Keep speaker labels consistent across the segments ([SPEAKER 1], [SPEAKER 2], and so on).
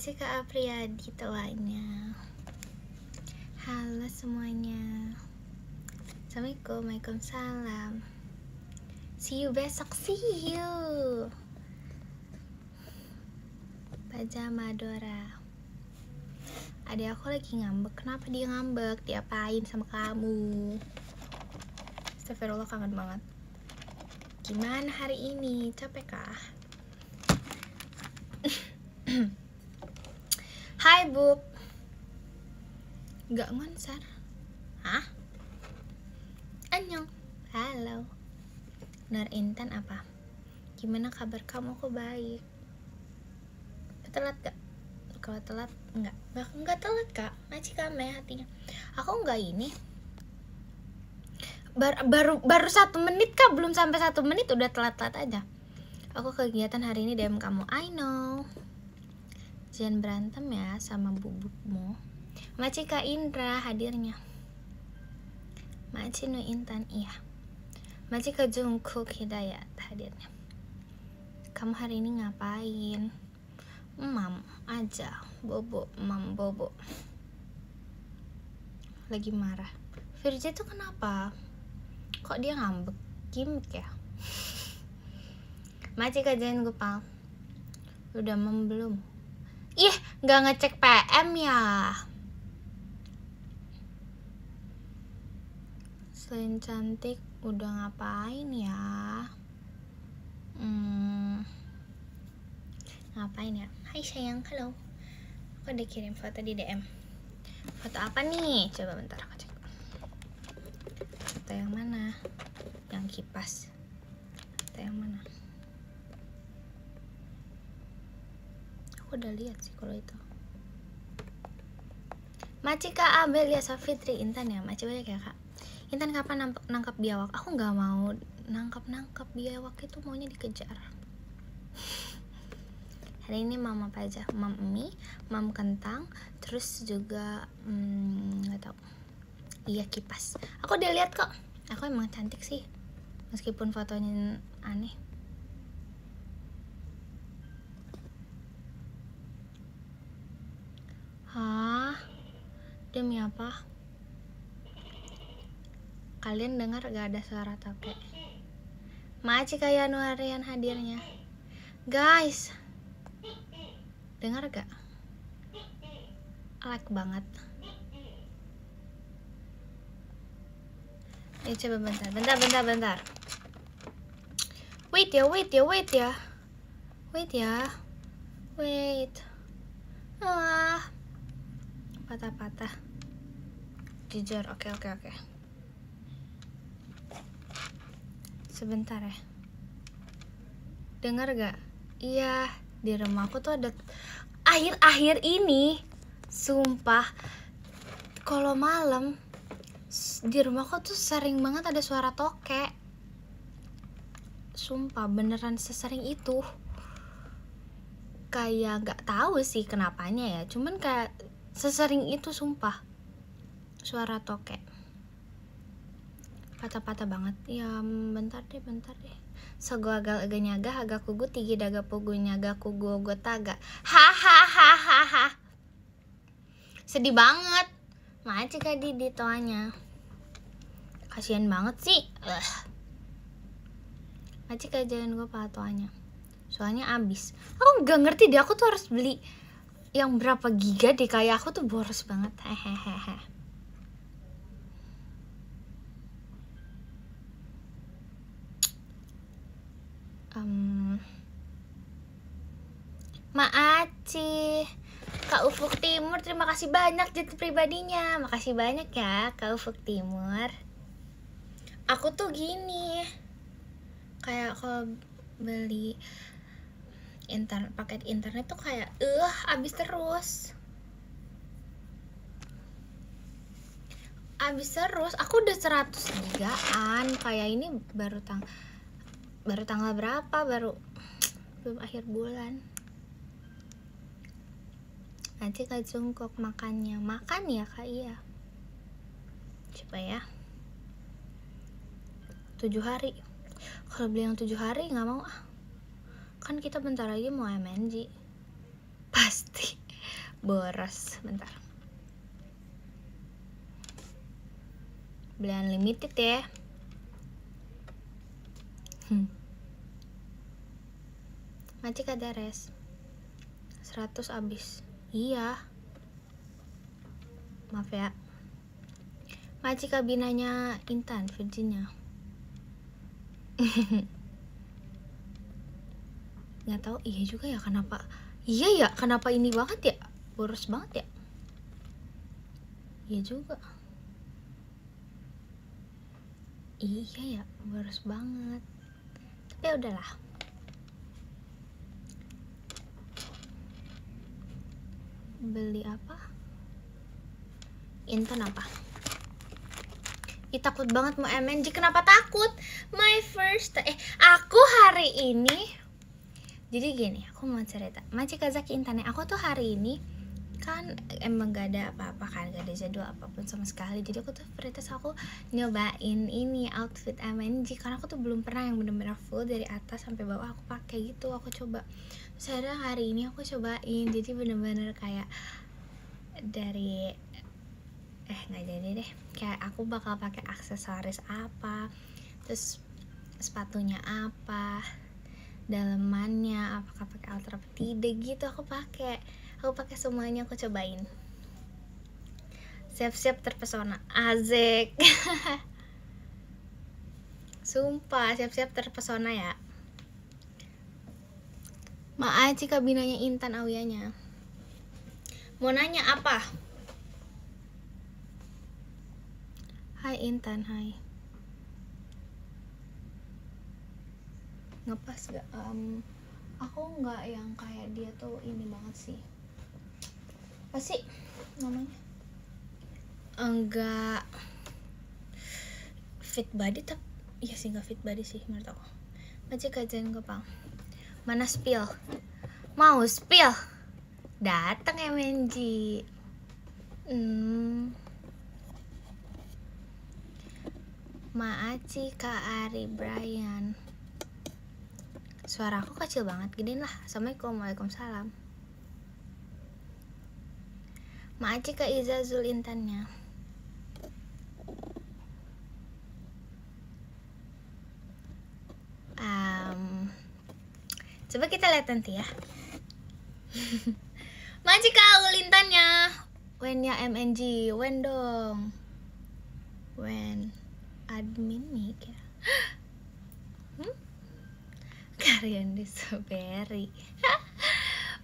[SPEAKER 1] Makasih Kak Apriyadi tuanya. Halo semuanya. Assalamualaikum, waalaikumsalam. See you besok, see you. Pajama Dora. Adik aku lagi ngambek. Kenapa dia ngambek? Diapain sama kamu? Astagfirullah, kangen banget. Gimana hari ini? Capek kah? Hai Bub. Gak ngonsar. Hah? Annyeong. Halo. Nur Intan apa? Gimana kabar kamu? Aku baik. Telat gak? Kalau telat enggak telat Kak. Masih kame hatinya. Aku enggak ini. Baru 1 menit Kak, belum sampai 1 menit udah telat-telat aja. Aku kegiatan hari ini DM kamu. I know. Jangan berantem ya sama bubukmu. Maci Kak Indra hadirnya. Maci Nu Intan iya. Maci Kak Jungkook Hidayat hadirnya. Kamu hari ini ngapain? Mam aja. Bobo, mam bobo. Lagi marah. Virja tuh kenapa? Kok dia ngambek? Gimik ya? Maci Kak Jen Gopal. Udah mam belum? Ih, gak ngecek PM ya. Selain cantik, udah ngapain ya? Ngapain ya? Hai sayang, halo. Aku udah kirim foto di DM. Foto apa nih? Coba bentar aku cek. Foto yang mana? Yang kipas. Foto yang mana? Aku udah lihat sih kalau itu. Maci Kak Abelia Safitri Intan ya. Maci banyak ya Kak. Intan kapan nangkap biawak? Aku nggak mau nangkap biawak, itu maunya dikejar. Hari ini mama apa aja? Mam mie, mam kentang, terus juga nggak tahu. Iya kipas. Aku udah lihat kok. Aku emang cantik sih, meskipun fotonya aneh. Hah? Demi apa? Kalian dengar gak ada suara toke? Maci kayak Januarian hadirnya. Guys, dengar gak? Like banget. Coba bentar. Wait ya. Patah. Jujur, oke. Sebentar ya. Dengar gak? Iya, di rumahku tuh ada akhir-akhir ini. Sumpah, kalau malam di rumahku tuh sering banget ada suara tokek. Sumpah, beneran sesering itu. Kayak gak tahu sih kenapanya ya. Cuman kayak sesering itu sumpah. Suara tokek. Patah-patah banget. Ya, bentar deh. Sogo agal nyaga haga kugu tigi daga pugu nyaga kugu gotaga. Hahaha. Sedih banget. Maci Kak Didi toanya. Kasian banget sih. Maci Kak Jalan gue patoanya. Soalnya abis. Aku nggak ngerti deh. Aku tuh harus beli yang berapa giga deh. Kayak aku tuh boros banget. Hehehe. Maaci Kak Ufuk Timur, terima kasih banyak jati pribadinya. Makasih banyak ya Kak Ufuk Timur. Aku tuh gini, kayak kalau beli paket internet tuh kayak habis terus. Aku udah 100 gigaan. Kayak ini baru tanggal berapa? Belum akhir bulan. Nanti Kak Jungkook makan ya Kak. Iya, coba ya. 7 hari. Kalau beli yang 7 hari nggak mau. Kan kita bentar lagi mau MNG. Pasti boros. Bentar, beli unlimited ya. Macik ada res 100 abis. Iya, maaf ya. Macik kabinanya Intan Virginia. Nggak tahu, iya juga ya, kenapa? Iya ya, kenapa ini banget ya? Boros banget ya? Iya juga. Iya ya, boros banget. Tapi udahlah. Beli apa? Intan apa? Ih, takut banget mau MNG. Kenapa takut? My first aku hari ini, jadi gini, aku mau cerita. Macik Kazaki Intan, aku tuh hari ini kan emang gak ada apa-apa kan, gak ada jadwal apapun sama sekali. Jadi aku tuh prioritas aku nyobain ini outfit MNG, karena aku tuh belum pernah yang bener-bener full dari atas sampai bawah aku pakai gitu. Aku coba, terus hari ini aku cobain, jadi bener-bener kayak dari nggak jadi deh, kayak aku bakal pakai aksesoris apa, terus sepatunya apa, dalemannya apakah pakai ultra apa tidak gitu. Aku pakai semuanya, aku cobain. Siap-siap terpesona, Azek. Sumpah siap-siap terpesona ya. Maaci kabinanya Intan Awianya. Mau nanya apa? Hai Intan, hai. Ngepas gak? Aku nggak yang kayak dia tuh ini banget sih. Apa sih namanya? Enggak fit body, tapi iya sih nggak fit body sih menurut aku. Macik kajian Gopang. Mana spill? Mau spill? Datang MNG. Maaci Kak Ari Brian. Suara aku kecil banget, gedein lah. Assalamualaikum, waalaikumsalam. Maaci Kak Izazul Intannya. Coba kita lihat nanti ya. Maaci Kak Aul Intannya. When ya MNG, when dong. When admin mic ya. Karyandi Strawberry.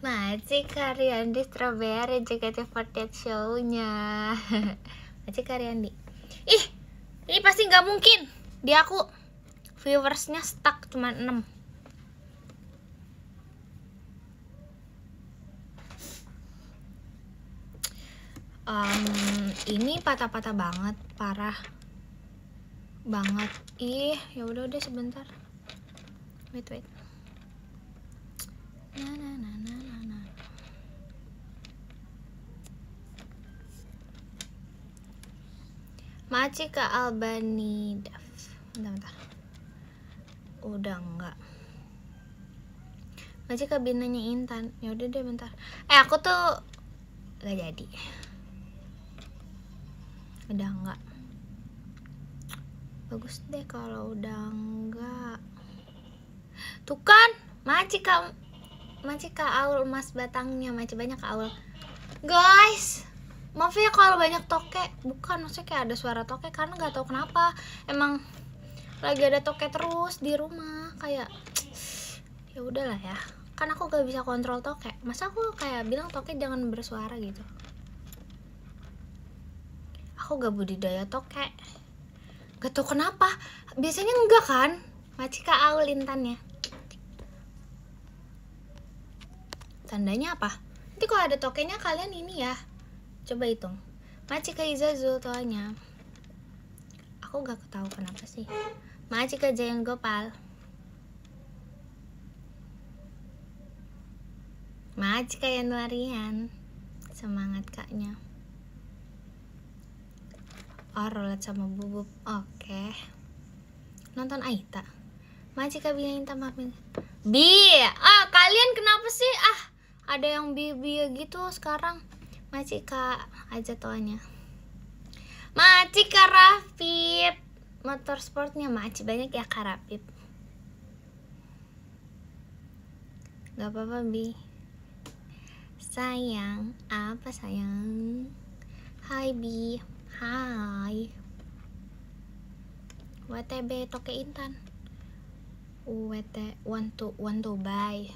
[SPEAKER 1] Macik Karyandi Strawberry JKT48 show-nya. Macik Karyandi. Ini pasti nggak mungkin. Dia aku viewersnya stuck cuma 6. Ini patah-patah banget, parah banget. Ya udah sebentar. Wait. Nah. Maci ke Albani Daf. Bentar. Udah enggak. Maci ke binanya Intan. Ya udah deh bentar. Aku tuh gak jadi. Udah enggak. Bagus deh kalau udah enggak. Tuh kan, Maci Kak Aul emas batangnya, Maci banyak Kak Aul. Guys, maaf ya kalau banyak toke. Bukan, maksudnya kayak ada suara toke karena nggak tahu kenapa. Emang lagi ada toke terus di rumah, kayak ya udahlah ya. Kan aku gak bisa kontrol toke. Masa aku kayak bilang toke jangan bersuara gitu. Aku gak budidaya toke. Gak tau kenapa. Biasanya enggak kan? Maci Kak Aul Intannya. Tandanya apa? Nanti kalau ada tokenya kalian ini ya. Coba hitung. Maci Kak Izazul toanya. Aku gak tahu kenapa sih. Maci Kak Jayan Gopal. Maci Kak Yanuarian. Semangat kaknya. Rolet sama bubuk. Oke. Nonton Aita. Maci Kak Bina Intan maafin. Kalian kenapa sih? ada yang bibi gitu sekarang. Macika aja toanya. Macika Rafif. Motorsportnya Maci banyak ya Kak Rafif. Gak apa-apa Bi. Sayang, apa sayang? Hai Bi. Hai. WTB Toke Intan. Want to buy.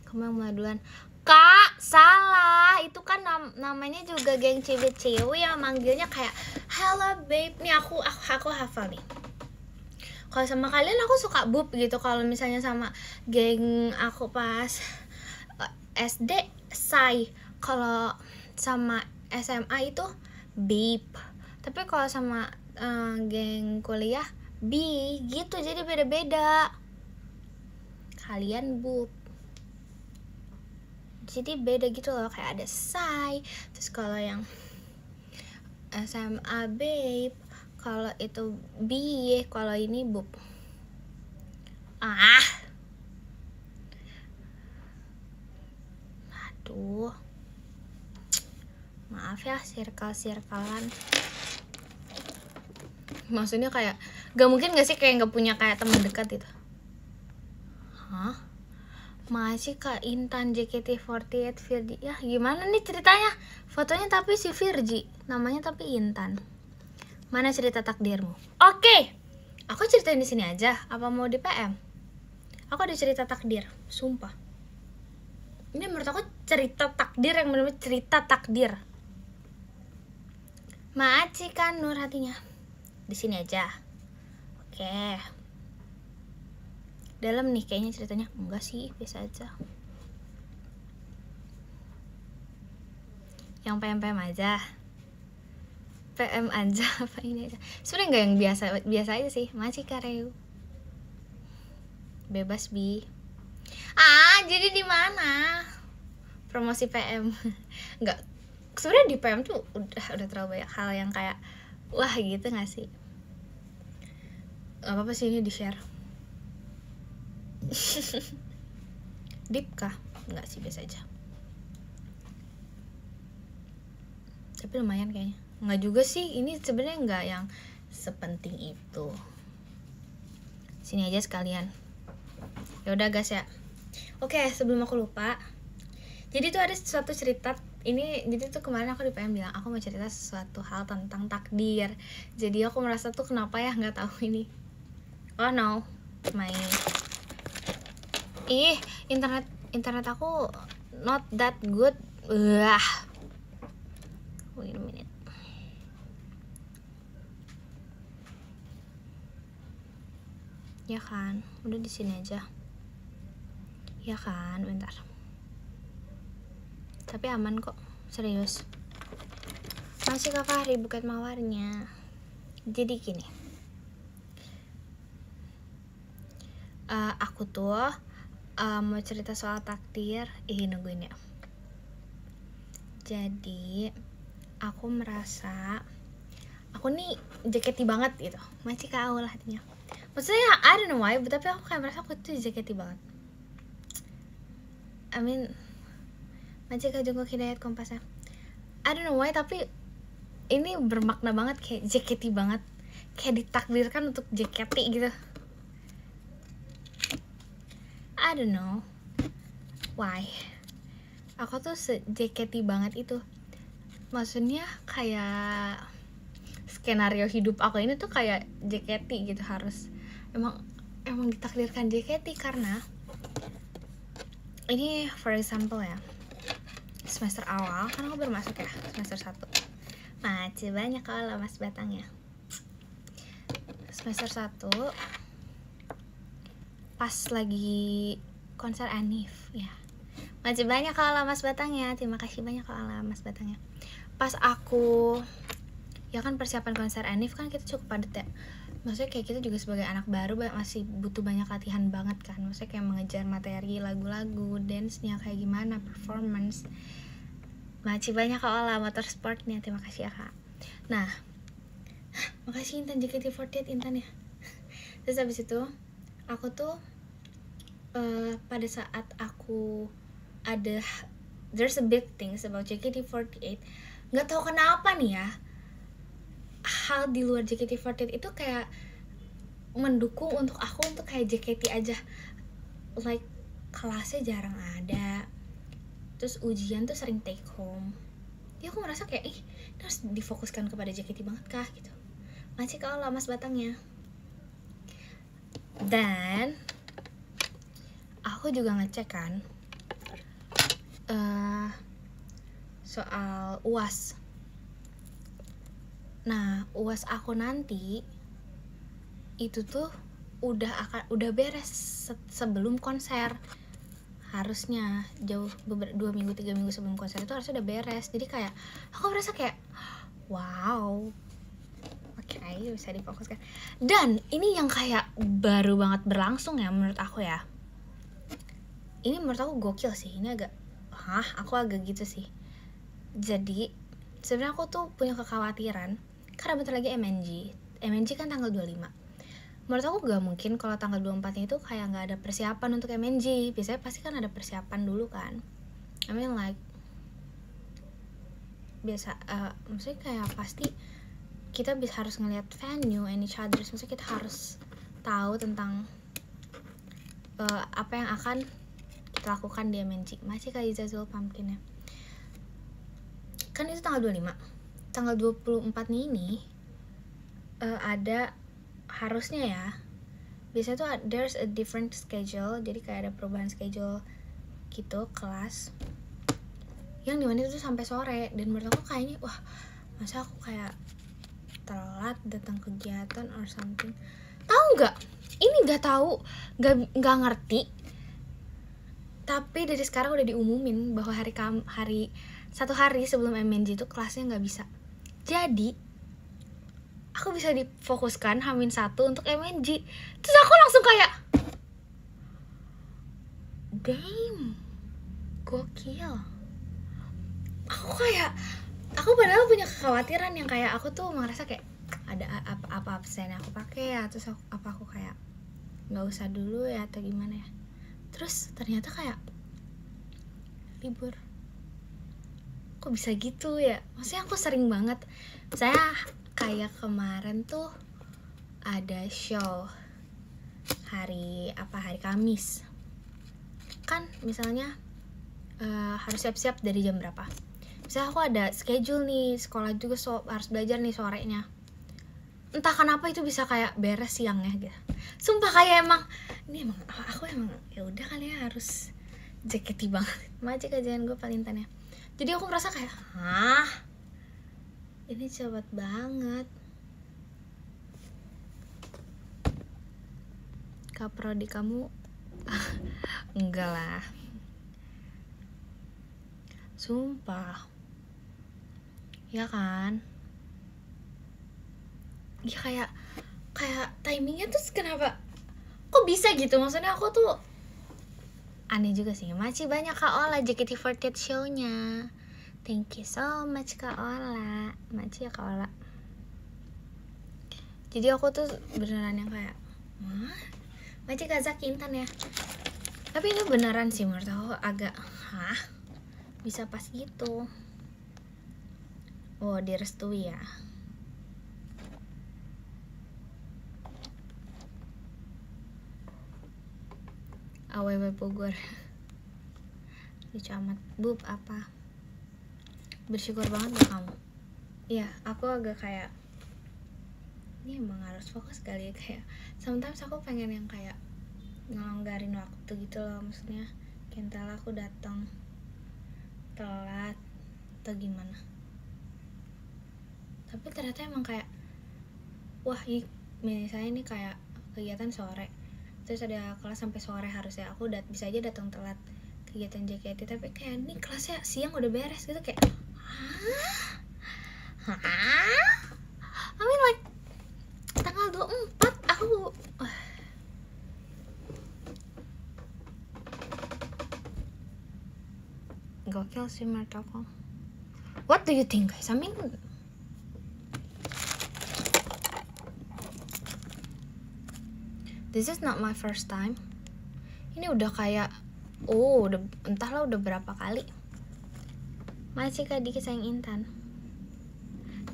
[SPEAKER 1] Kamu yang mulai duluan. Kak, salah. Itu kan namanya juga geng cewek-cewek yang manggilnya kayak hello babe. Nih aku hafal nih. Kalau sama kalian aku suka bub gitu. Kalau misalnya sama geng aku pas SD say. Kalau sama SMA itu babe. Tapi kalau sama geng kuliah bi gitu, jadi beda-beda. Kalian bub, jadi beda gitu loh, kayak ada say. Terus kalau yang SMA babe, kalau itu bi, kalau ini bub. Aduh, maaf ya circle-circlean. Maksudnya kayak gak mungkin gak sih kayak gak punya kayak teman dekat itu. Hah? Masih Kak Intan JKT48 Virgi. Ya gimana nih ceritanya? Fotonya tapi si Virgi, namanya tapi Intan. Mana cerita takdirmu? Oke, aku ceritain di sini aja. Apa mau di PM? Aku ada cerita takdir, sumpah. Ini menurut aku cerita takdir yang benar-benar cerita takdir. Maci kan nur hatinya. Di sini aja. Oke. Dalam nih kayaknya ceritanya. Enggak sih, biasa aja. Yang PM aja. PM aja apa ini aja. Sebenarnya enggak yang biasa aja sih. Masih kareu. Bebas Bi. Jadi di mana? Promosi PM. Enggak. Sebenarnya di PM tuh udah terlalu banyak hal yang kayak wah gitu gak sih? Gak apa-apa sih ini di-share. Deep kah? Enggak sih, biasa aja. Tapi lumayan kayaknya. Enggak juga sih, ini sebenarnya enggak yang sepenting itu. Sini aja sekalian. Ya udah guys ya. Oke, sebelum aku lupa. Jadi tuh ada suatu cerita ini, jadi tuh kemarin aku di PM bilang aku mau cerita sesuatu hal tentang takdir. Jadi aku merasa tuh kenapa ya nggak tahu ini. Oh no, internet aku not that good. Wait a minute. Ya kan, udah di sini aja. Ya kan, bentar. Tapi aman kok, serius. Masih Kak Fahri bukan mawarnya. Jadi gini, aku tuh mau cerita soal takdir. Nungguin ya. Jadi aku merasa aku nih JKT banget gitu. Masih Kak Aul hatinya. Maksudnya I don't know why, tapi aku kayak merasa aku tuh JKT banget. I mean, Majika Jungkook Hidayat Kompasnya. I don't know why, tapi ini bermakna banget, kayak JKT banget. Kayak ditakdirkan untuk JKT gitu. I don't know why. Aku tuh JKT banget itu. Maksudnya kayak skenario hidup aku ini tuh kayak JKT gitu, harus emang ditakdirkan JKT. Karena ini for example ya, semester awal kan aku baru masuk ya, semester 1 masih banyak kalau mas batangnya. Semester 1 pas lagi konser Anif ya, masih banyak kalau mas batangnya. Terima kasih banyak kalau mas batangnya. Pas aku ya kan persiapan konser Anif kan kita cukup padat ya. Maksudnya kayak kita juga sebagai anak baru masih butuh banyak latihan banget kan. Maksudnya kayak mengejar materi lagu-lagu, dance-nya kayak gimana, performance. Masih banyak kok lah motorsportnya. Terima kasih ya Kak. Nah, makasih Intan JKT48 Intan ya. Terus habis itu aku tuh pada saat aku there's a big things about JKT48. Nggak tahu kenapa nih ya, hal di luar JKT48 itu kayak mendukung untuk aku untuk kayak JKT aja. Like kelasnya jarang ada, terus ujian tuh sering take home. Jadi aku merasa kayak ini harus difokuskan kepada JKT banget kah gitu. Masih kalau lamas batangnya. Dan aku juga ngecek kan soal UAS. Nah, UAS aku nanti itu tuh udah beres sebelum konser. Harusnya jauh 2 minggu 3 minggu sebelum konser itu harusnya udah beres. Jadi kayak aku merasa kayak wow, oke, bisa difokuskan. Dan ini yang kayak baru banget berlangsung ya menurut aku ya. Ini menurut aku gokil sih. Ini agak aku agak gitu sih. Jadi sebenarnya aku tuh punya kekhawatiran karena bentar lagi MNG kan tanggal 25. Menurut aku gak mungkin kalau tanggal 24 itu kayak gak ada persiapan untuk MNG. Biasanya pasti kan ada persiapan dulu kan. I mean like biasa, maksudnya kayak pasti kita harus ngelihat venue and each other. Maksudnya kita harus tahu tentang apa yang akan kita lakukan di MNG. Masih kayak Zazul Pumpkin ya. Kan itu tanggal 25. Tanggal 24 nih ini ada harusnya ya. Biasanya tuh there's a different schedule. Jadi kayak ada perubahan schedule gitu kelas. Yang dimana itu sampai sore. Dan menurut aku kayaknya wah, masa aku kayak telat datang kegiatan or something. Tahu nggak? Ini nggak tahu, nggak ngerti. Tapi dari sekarang udah diumumin bahwa satu hari sebelum MNG itu kelasnya nggak bisa. Jadi aku bisa difokuskan H-1 untuk MNG. Terus aku langsung kayak damn, gokil. Aku padahal punya kekhawatiran yang kayak aku tuh merasa kayak ada apa absen yang aku pakai ya, terus aku kayak nggak usah dulu ya atau gimana ya. Terus ternyata kayak libur. Kok bisa gitu ya? Maksudnya aku sering banget. Saya kayak kemarin tuh ada show hari Kamis. Kan misalnya harus siap-siap dari jam berapa. Misalnya aku ada schedule nih, sekolah juga harus belajar nih sorenya. Entah kenapa itu bisa kayak beres siangnya gitu. Sumpah kayak aku emang ya udah kali ya harus JKT banget. Macet kajian gue palintannya. Jadi aku ngerasa kayak ini cepat banget. Kaprodi kamu enggak lah. Sumpah. Ya kan? Ya kayak timingnya tuh kenapa kok bisa gitu. Maksudnya aku tuh aneh juga sih. Masih banyak Kak Ola JKT48 show-nya. Thank you so much Kak Ola. Masih ya Kak Ola. Jadi aku tuh beneran yang kayak Masih Kak Zaki Intan ya. Tapi itu beneran sih menurut aku agak bisa pas gitu. Oh, direstui ya. AWW Bogor. Lucu amat. Bub apa? Bersyukur banget gak kamu? Iya, aku agak kayak ini emang harus fokus kali ya. Kayak sometimes aku pengen yang kayak ngelonggarin waktu gitu loh. Maksudnya kental aku datang telat atau gimana. Tapi ternyata emang kayak wah, misalnya ini kayak kegiatan sore, terus ada kelas sampai sore, harusnya aku bisa aja datang telat kegiatan JKT, tapi kayak ini kelasnya siang udah beres gitu. Kayak I mean like tanggal 24 aku gokil sih menurut aku. What do you think guys? I mean this is not my first time. Ini udah kayak Oh, udah entahlah udah berapa kali. Masih Kak Diki sayang Intan.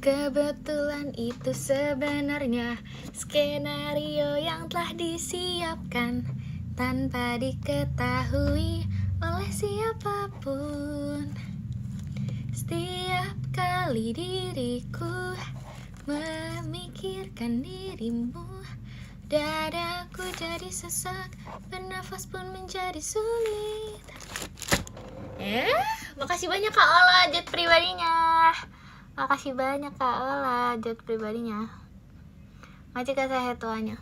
[SPEAKER 1] Kebetulan itu sebenarnya skenario yang telah disiapkan tanpa diketahui oleh siapapun. Setiap kali diriku memikirkan dirimu, dadaku jadi sesak, bernafas pun menjadi sulit. Makasih banyak Kak Ola jet pribadinya. Makasih banyak Kak Ola jet pribadinya. Masih kasih tuanya.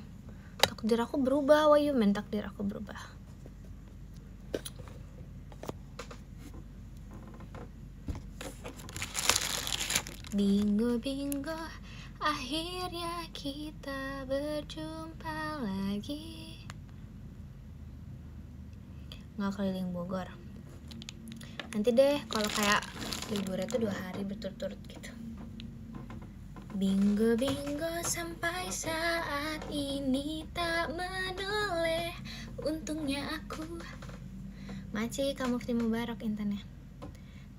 [SPEAKER 1] Takdir aku berubah, why you mean takdir aku berubah? Bingo, akhirnya kita berjumpa lagi. Nggak keliling Bogor. Nanti deh kalau kayak liburnya tuh 2 hari berturut-turut gitu. Bingo sampai saat ini tak menoleh. Untungnya aku Maci kamu ketemu Barok Intannya.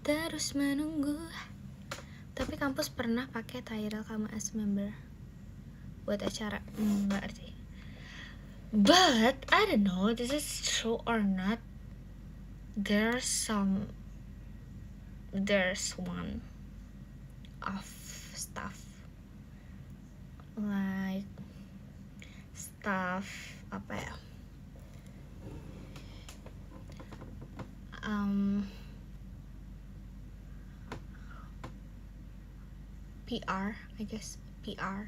[SPEAKER 1] Terus menunggu. Tapi kampus pernah pakai title kamu as member buat acara. Nggak arti. But I don't know this is true or not. There's one of stuff like stuff apa ya, PR I guess PR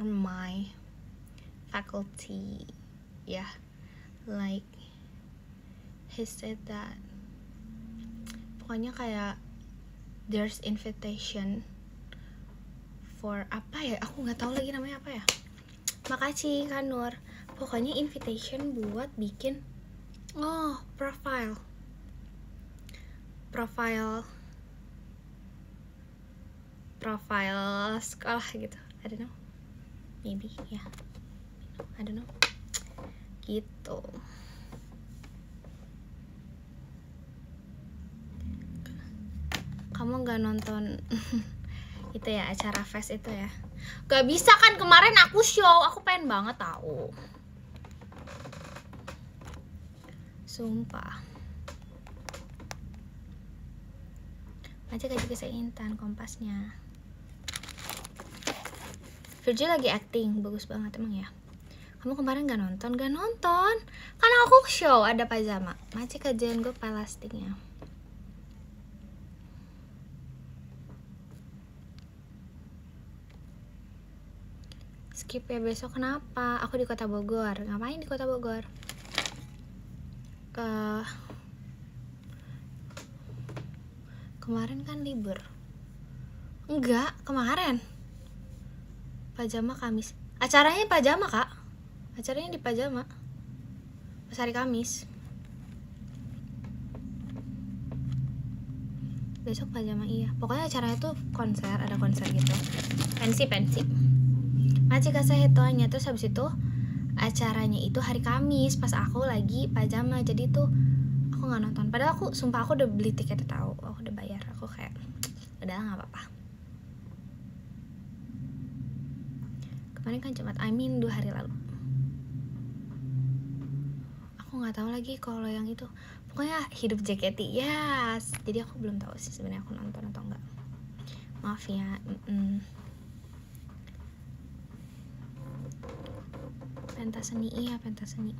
[SPEAKER 1] my faculty, yeah, like he said that pokoknya kayak there's invitation for apa ya, aku nggak tahu lagi namanya apa ya. Makasih Kak Nur. Pokoknya invitation buat bikin profile sekolah gitu. I don't know, maybe ya, I don't know gitu. Kamu nggak nonton itu ya, acara fest itu ya? Gak bisa kan, kemarin aku show, aku pengen banget tahu. Sumpah. Macam aja saya Intan Kompasnya. Virgil lagi acting, bagus banget emang ya. Kamu kemarin gak nonton? Gak nonton? Karena aku show ada pajama. Macam kajian gue plastiknya. Skip ya besok, kenapa? Aku di Kota Bogor. Ngapain di Kota Bogor? Kemarin kan libur. Enggak, kemarin pajama Kamis. Acaranya pajama Kak. Acaranya di pajama pas hari Kamis. Besok pajama, iya. Pokoknya acaranya tuh konser, ada konser gitu. Pensi Masih kasih hitoannya. Terus habis itu acaranya itu hari Kamis pas aku lagi pajama. Jadi tuh aku nggak nonton. Padahal aku sumpah aku udah beli tiket, tahu. Aku udah bayar. Aku kayak udah nggak apa-apa. Kemarin kan Jumat, 2 hari lalu. Aku nggak tahu lagi kalau yang itu. Pokoknya Hidup JKT, yes. Jadi aku belum tahu sih sebenarnya aku nonton atau enggak. Maaf ya. Pentas seni, iya pentas seni.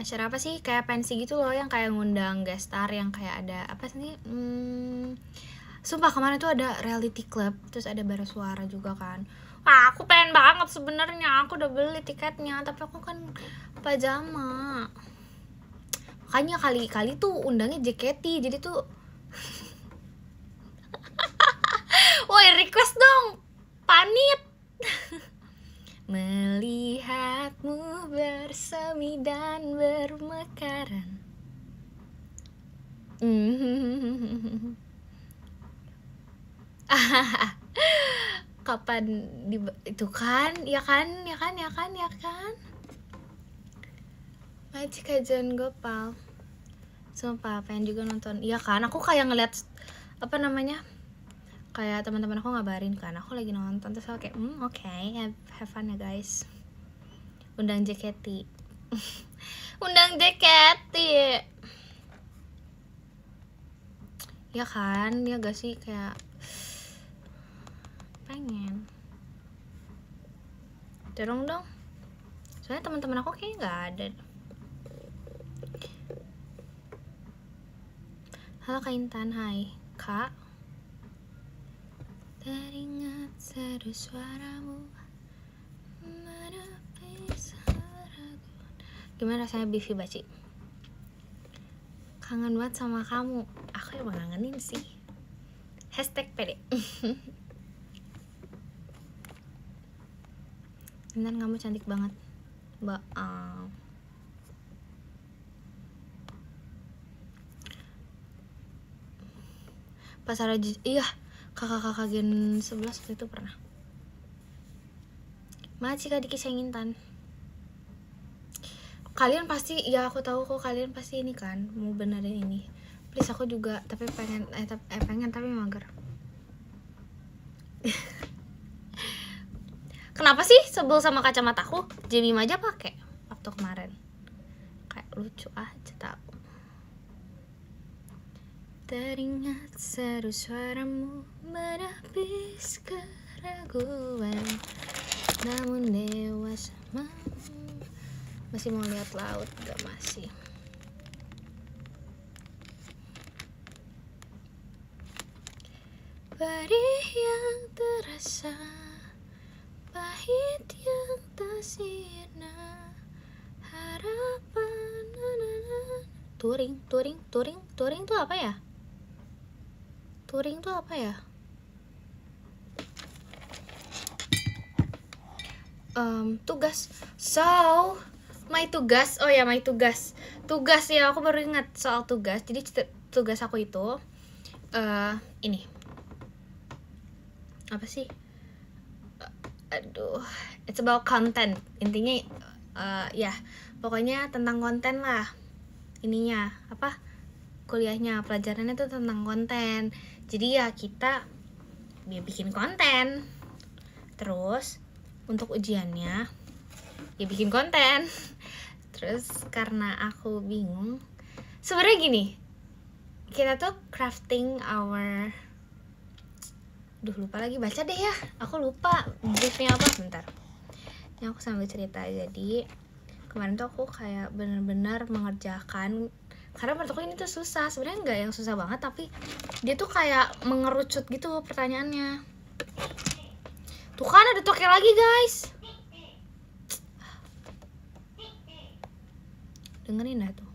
[SPEAKER 1] Acara apa sih? Kayak pensi gitu loh, yang kayak ngundang guest star, yang kayak ada apa sih? Sumpah kemarin tuh ada reality club, terus ada bara suara juga kan. Wah, aku pengen banget sebenarnya. Aku udah beli tiketnya, tapi aku kan pajama. Makanya kali-kali tuh undangnya JKT, jadi tuh woi request dong, panit. Melihatmu bersemi dan bermekaran. Kapan itu kan? Ya kan? Majika John Gopal. Sumpah pengen juga nonton. Iya kan? Aku kayak ngeliat apa namanya? Kayak teman-teman aku ngabarin kan, aku lagi nonton terus aku kayak oke, have fun ya guys. Undang JKT. Undang JKT. Ya kan, ya gak sih, kayak pengen. Dorong dong. Soalnya teman-teman aku kayaknya nggak ada. Halo Kak Intan, hai Kak. Teringat seru suaramu menepis keraguan. Gimana rasanya Bivi Baci? Kangen banget sama kamu. Aku emang ngangenin sih. #pede. Intan kamu cantik banget, Mbak. Pas ada iya, kakak-kakak gen 11 waktu itu pernah. Makasih Kak Diki sayang Intan. Kalian pasti, ya aku tahu kok kalian pasti ini kan mau benerin ini. Please aku juga, tapi pengen tapi mager. Kenapa sih sebel sama kacamataku? Jemim aja pakai waktu kemarin. Kayak lucu aja tau. Teringat seru suaramu menepis keraguan. Namun dewasa masih mau lihat laut gak masih. Perih yang terasa, pahit yang tak sirna, harapan. Touring tuh apa ya? Touring tuh apa ya? Tugas. So, my tugas. Oh ya, my tugas. Tugas ya, aku baru ingat soal tugas. Jadi tugas aku itu ini. Apa sih? Aduh, it's about content. Intinya ya, pokoknya tentang konten lah. Ininya, apa? Kuliahnya, pelajarannya tuh tentang konten. Jadi ya kita bikin konten. Terus untuk ujiannya ya bikin konten. Terus karena aku bingung, sebenarnya gini, kita tuh crafting our, lupa lagi, baca deh ya, aku lupa briefnya apa, bentar. Ini aku sambil cerita. Jadi kemarin tuh aku kayak bener-bener mengerjakan, karena menurut aku ini tuh susah. Sebenarnya nggak yang susah banget, tapi dia tuh kayak mengerucut gitu pertanyaannya. Tuh kan ada toke lagi guys, dengerin dah tuh.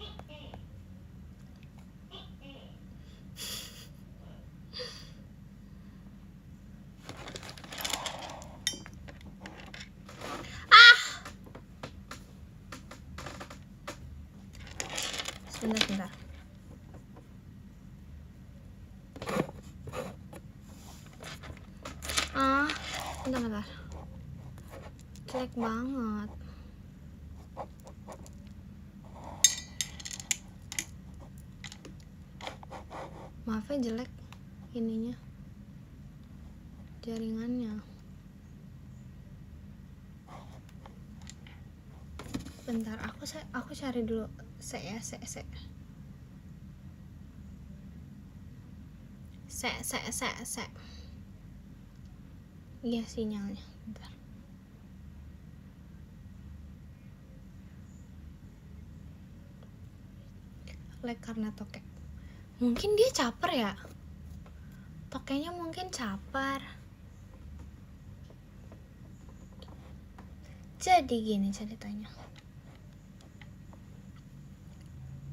[SPEAKER 1] Sebentar. Bentar. Jelek banget. Maaf ya, jelek ininya, jaringannya. Bentar, aku cari dulu. Se. Iya sinyalnya. Bentar. Lag karena toke. Mungkin dia caper ya. Tokenya mungkin caper. Jadi gini ceritanya.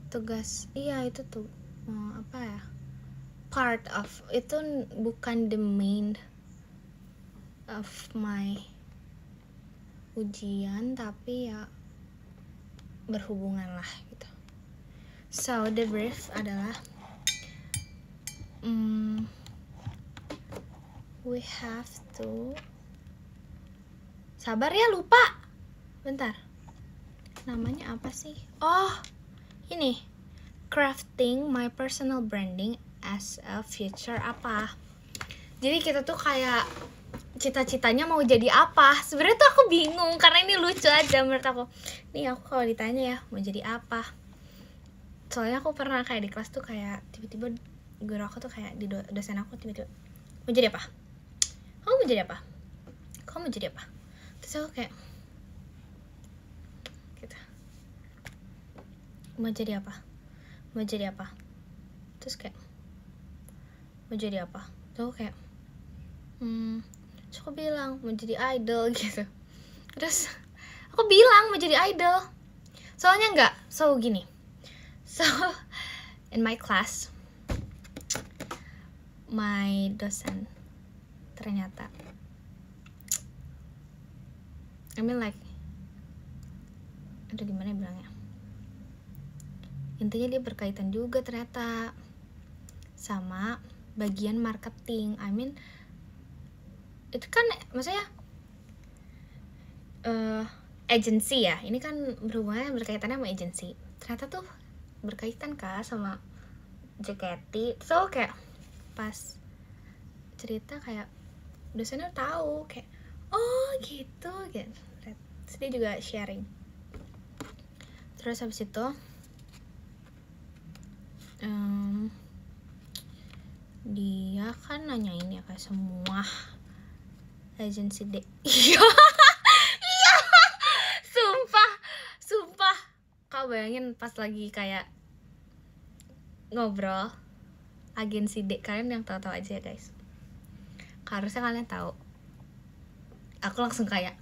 [SPEAKER 1] Tugas, iya itu tuh apa ya? Part of itu, bukan the main of my ujian, tapi ya berhubungan lah gitu. So the brief adalah We have to. Sabar ya, lupa. Bentar. Namanya apa sih? Oh, ini. Crafting my personal branding as a future apa. Jadi kita tuh kayak cita-citanya mau jadi apa. Sebenarnya tuh aku bingung karena ini lucu aja menurut aku. Nih aku kalau ditanya ya mau jadi apa. Soalnya aku pernah kayak di kelas tuh kayak tiba-tiba guru aku tuh kayak di dosen aku tiba-tiba mau jadi apa? Kamu mau jadi apa? Kamu mau jadi apa? Terus aku kayak gitu. Mau jadi apa? Mau jadi apa? Terus kayak mau jadi apa? Terus aku kayak terus aku bilang mau jadi idol gitu. Terus aku bilang mau jadi idol. Soalnya enggak, so gini. So in my class, my dosen ternyata aduh gimana ya bilangnya, intinya dia berkaitan juga ternyata sama bagian marketing. Itu kan maksudnya agency ya, ini kan berkaitannya sama agency. Ternyata tuh berkaitan kah sama JKT. So kayak pas cerita kayak dosennya tahu kayak oh gitu. Terus dia juga sharing. Terus habis itu dia kan nanyain ya kayak semua agency deh. Iya. Sumpah kau bayangin pas lagi kayak ngobrol agensi D, kalian yang tahu-tahu aja ya guys, harusnya kalian tahu. Aku langsung kayak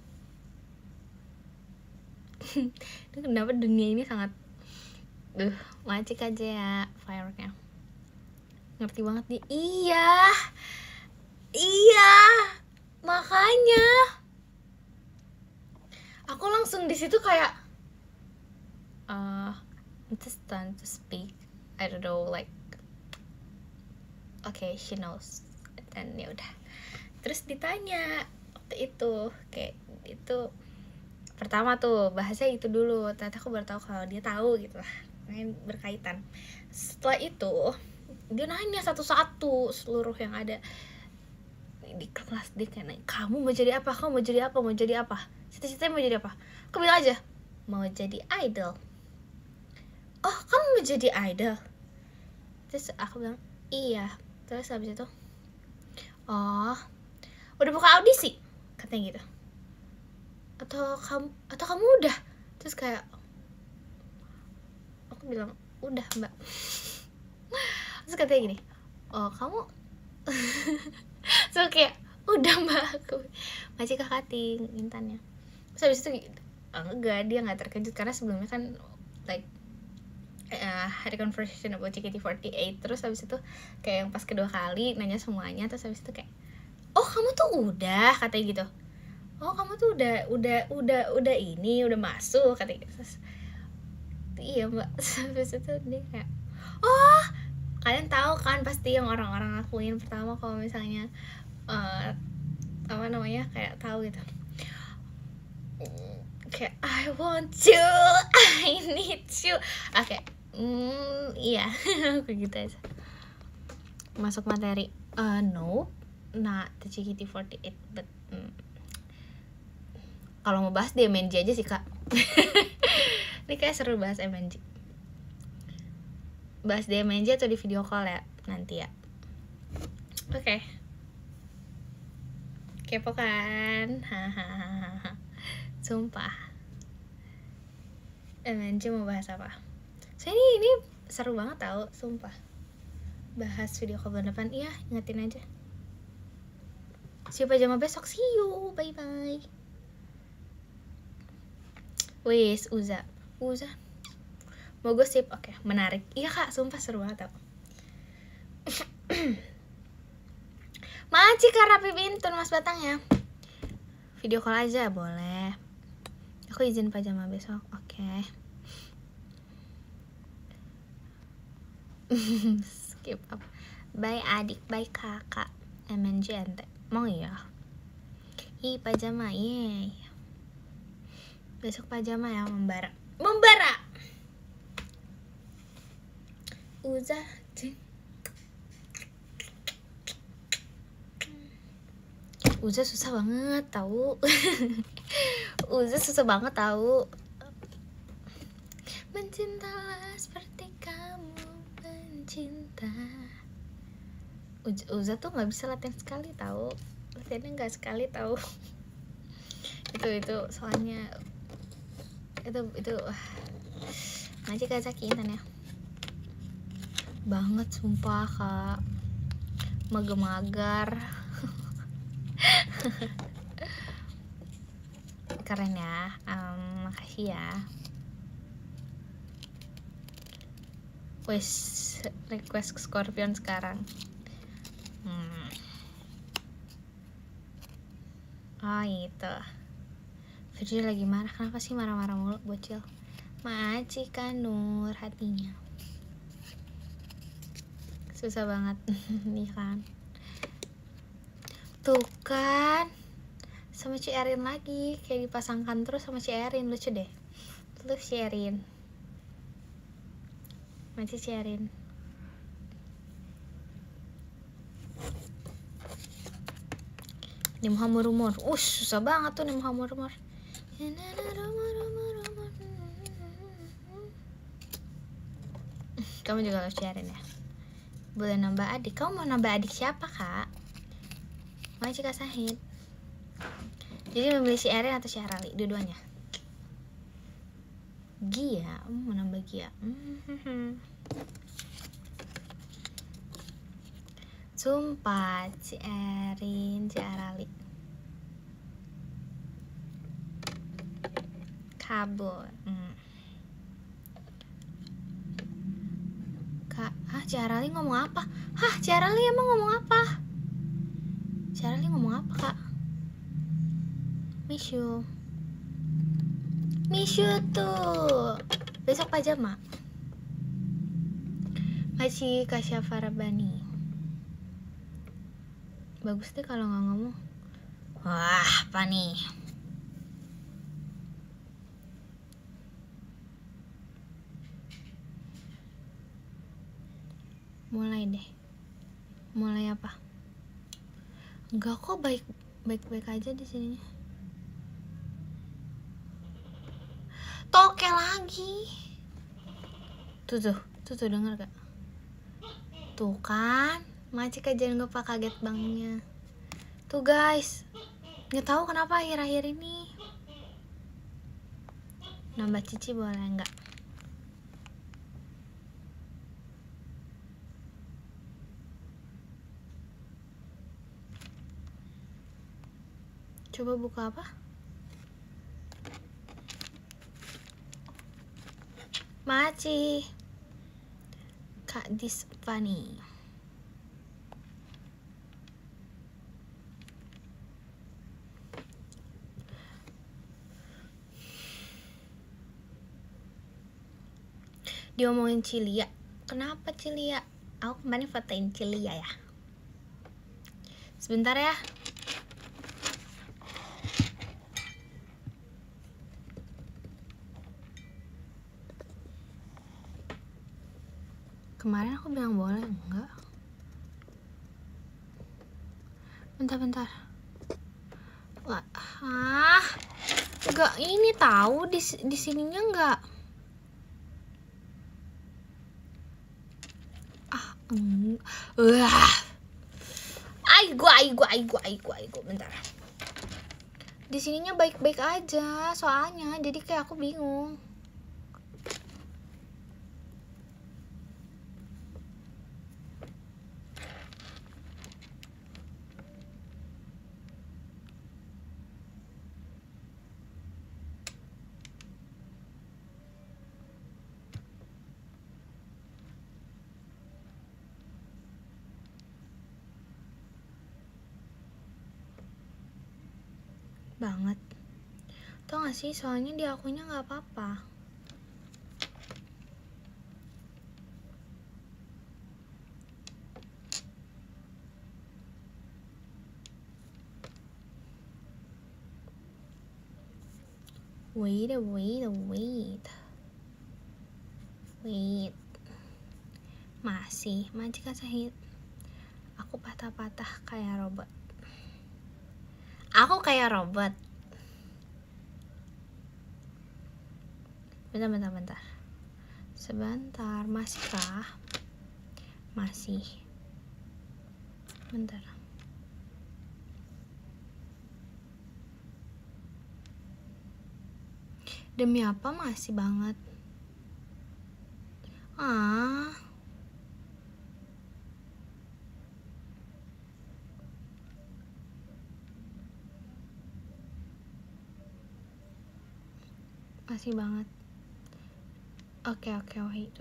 [SPEAKER 1] kenapa dunia ini sangat macik aja ya fireworknya. Ngerti banget nih. Iya makanya aku langsung di situ kayak just time to speak. I don't know, like okay, she knows. Dan ya udah. Terus ditanya waktu itu kayak itu pertama tuh bahasnya itu dulu. Ternyata aku baru tahu kalau dia tahu gitu lah. Berkaitan. Setelah itu dia nanya satu-satu seluruh yang ada di kelas. Dia kayak nanya, kamu mau jadi apa? Kamu mau jadi apa? Mau jadi apa? Cita-citanya mau jadi apa? Aku bilang aja mau jadi idol. Oh, kamu mau jadi idol? Terus aku bilang iya. Terus habis itu oh, udah buka audisi? Katanya gitu. Atau kamu udah? Terus kayak aku bilang udah mbak. Terus katanya gini, oh kamu so kayak udah mbak, aku masih kakating intannya. Terus habis itu enggak, dia nggak terkejut karena sebelumnya kan like hari conversation about JKT48. Terus habis itu kayak yang pas kedua kali nanya semuanya. Terus habis itu kayak oh kamu tuh udah, katanya gitu. Oh kamu tuh udah ini udah masuk, katanya gitu. Terus, iya mbak. Habis itu dia kayak oh kalian tahu kan pasti yang orang-orang lakuin pertama kalau misalnya apa namanya kayak tahu gitu, kayak I want you, I need you. Oke, iya. Aku gitu aja. Masuk materi. No, not the JKT48, but kalau mau bahas di MNG aja sih kak. Ini kayak seru bahas MNG. Bahas di MNG atau di video call ya nanti ya. Oke. Kepo kan? Hahaha. Sumpah. MNG mau bahas apa? Saya ini seru banget tau, sumpah. Bahas video call bulan depan. Iya, ingetin aja. Siapa jam besok? See you. Bye bye. Wis, Uza. Mau gosip? Oke, menarik. Iya kak, sumpah seru banget tau. Maci karena pipintun mas batang ya. Video call aja boleh. Aku izin pajama besok. Oke. Skip up. Bye adik, bye kakak. MNG ente. Mau ya? Ih, pajama, yeay. Besok pajama ya, membara. Uza susah banget tahu. Uza susah banget tahu. Mencintalah seperti kamu mencinta. Uza tuh nggak bisa latihan sekali tahu. Latihannya nggak sekali tahu. itu soalnya itu Maji Kazaki Intan ya banget sumpah kak, mager-mager. Keren ya, makasih ya. Wes request Scorpion sekarang. Oh itu Virgil lagi marah. Kenapa sih marah-marah mulu bocil? Maci kan Nur hatinya. Susah banget. Nih kan. Tuh kan. Sama Ci Erin lagi. Kayak dipasangkan terus sama Ci Erin. Lucu deh. Lu Ci Erin. Maci Ci Erin. Nih Muhammad. Susah banget tuh nih Muhammad. Kamu juga harus sharing ya. Boleh nambah adik. Kamu mau nambah adik siapa kak? Makasih Kak Sahid. Jadi membeli si Erin atau si Arali? Dua-duanya. Gia, mau nambah Gia. Sumpah si Erin, si Arali. Kabur. Kak, Ciarali ngomong apa? Ciarali emang ngomong apa? Ciarali ngomong apa kak? Miss you tuh. Besok pajama. Masih Kasya Farabani. Bagus deh kalau nggak ngomong. Wah, apa nih? Mulai deh. Mulai apa? Enggak kok, baik aja di sini. Toke lagi. Tuh denger gak? Tuh kan, Macik aja nggak kaget bangnya. Tuh guys, nggak tahu kenapa akhir-akhir ini. Nambah Cici boleh nggak? Coba buka apa? Maci Kak Disvani. Diomongin Cilia. Kenapa Cilia? Aku kemarin fotoin Cilia ya. Sebentar ya. Kemarin aku bilang boleh, enggak? Bentar. Wah, enggak ini tahu di sininya enggak. Aigo, bentar. Di sininya baik-baik aja, soalnya jadi kayak aku bingung. Banget. Tau gak sih, soalnya di akunnya gak apa-apa. Wait. Masih majikan Sahid. Aku patah-patah kayak robot. Bentar. Sebentar, masihkah? Masih. Bentar. Demi apa masih banget? Masih banget. Oke, wait.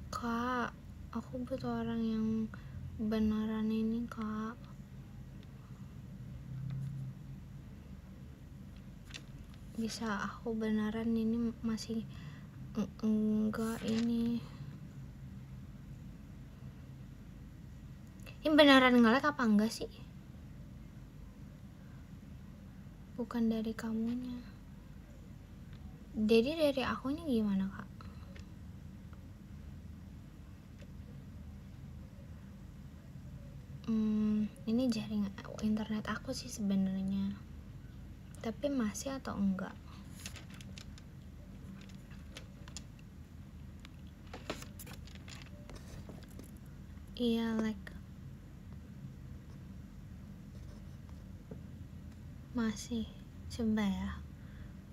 [SPEAKER 1] Kak, aku butuh orang yang beneran ini, Kak. Bisa aku beneran ini masih enggak ini. Ini beneran nge-lag apa enggak sih? Bukan dari kamunya. Jadi dari akunya gimana, Kak? Ini jaringan internet aku sih sebenarnya. Tapi masih atau enggak? Iya, like masih. Coba ya.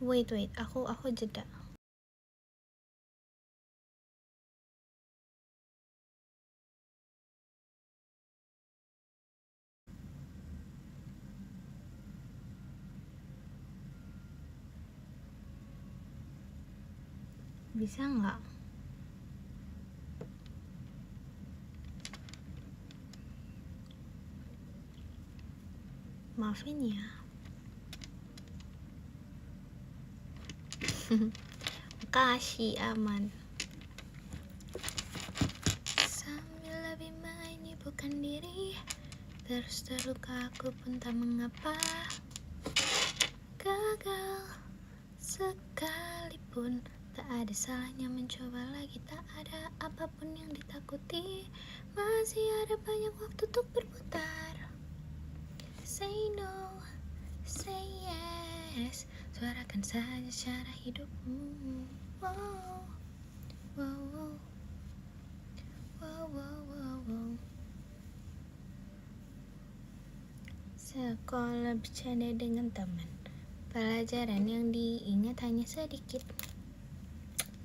[SPEAKER 1] Wait, aku jeda. Bisa nggak? Maafin ya. Makasih, aman. Sambil lebih menyibukkan diri, terus terluka aku pun tak mengapa. Gagal sekalipun, tak ada salahnya mencoba lagi. Tak ada apapun yang ditakuti, masih ada banyak waktu untuk berputar. Say no, say yes, suarakan saja cara hidupmu. Wow. Sekolah bercanda dengan teman, pelajaran yang diingat hanya sedikit,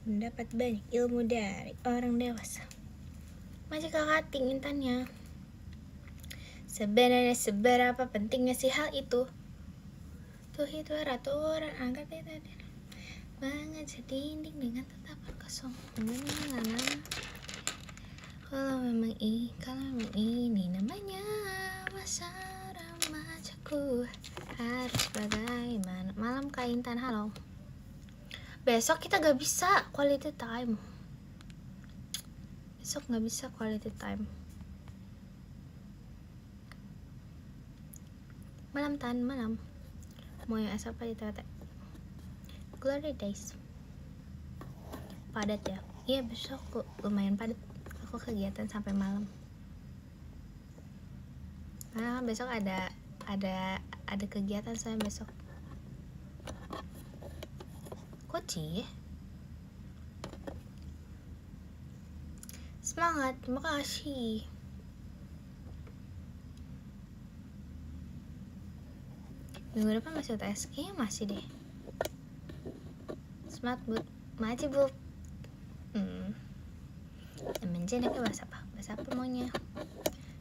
[SPEAKER 1] mendapat banyak ilmu dari orang dewasa. Masih kakak intannya. Sebenarnya seberapa pentingnya sih hal itu? Tuh itu peraturan angkat tadi. Mengejar dinding dengan tatapan kosong. Kalau memang ini namanya masa remajaku, harus bagaimana? Malam Kak Intan, halo. Besok kita gak bisa quality time. Besok gak bisa quality time. Malam. Mau yang apa di TT? Glory Days. Padat ya? Iya, besok lumayan padat. Aku kegiatan sampai malam. Besok ada kegiatan saya besok. Koci. Semangat, terima kasih. Minggu depan masih UTS, kayaknya masih deh. Smart Bud, maci Bud. Menjenaknya bahasa apa? Bahasa apa maunya?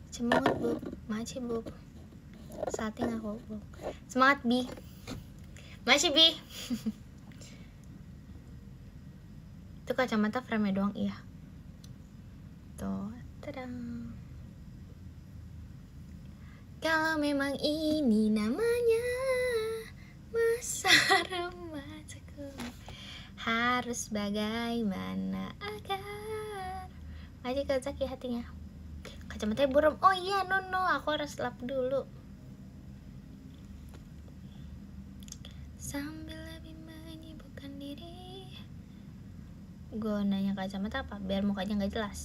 [SPEAKER 1] Cemungut Bud, maci Bud. Salting aku Bud. Semangat Bi. Masih Bi. Itu kacamata frame doang, iya. Tuh, tadang. Kalau memang ini namanya masa remajaku, harus bagaimana agar masih kezaki hatinya. Kacamatanya buram. Oh iya, no, aku harus lap dulu. sambil lebih menyibukkan diri. Gue nanya kacamata apa? Biar mukanya nggak jelas.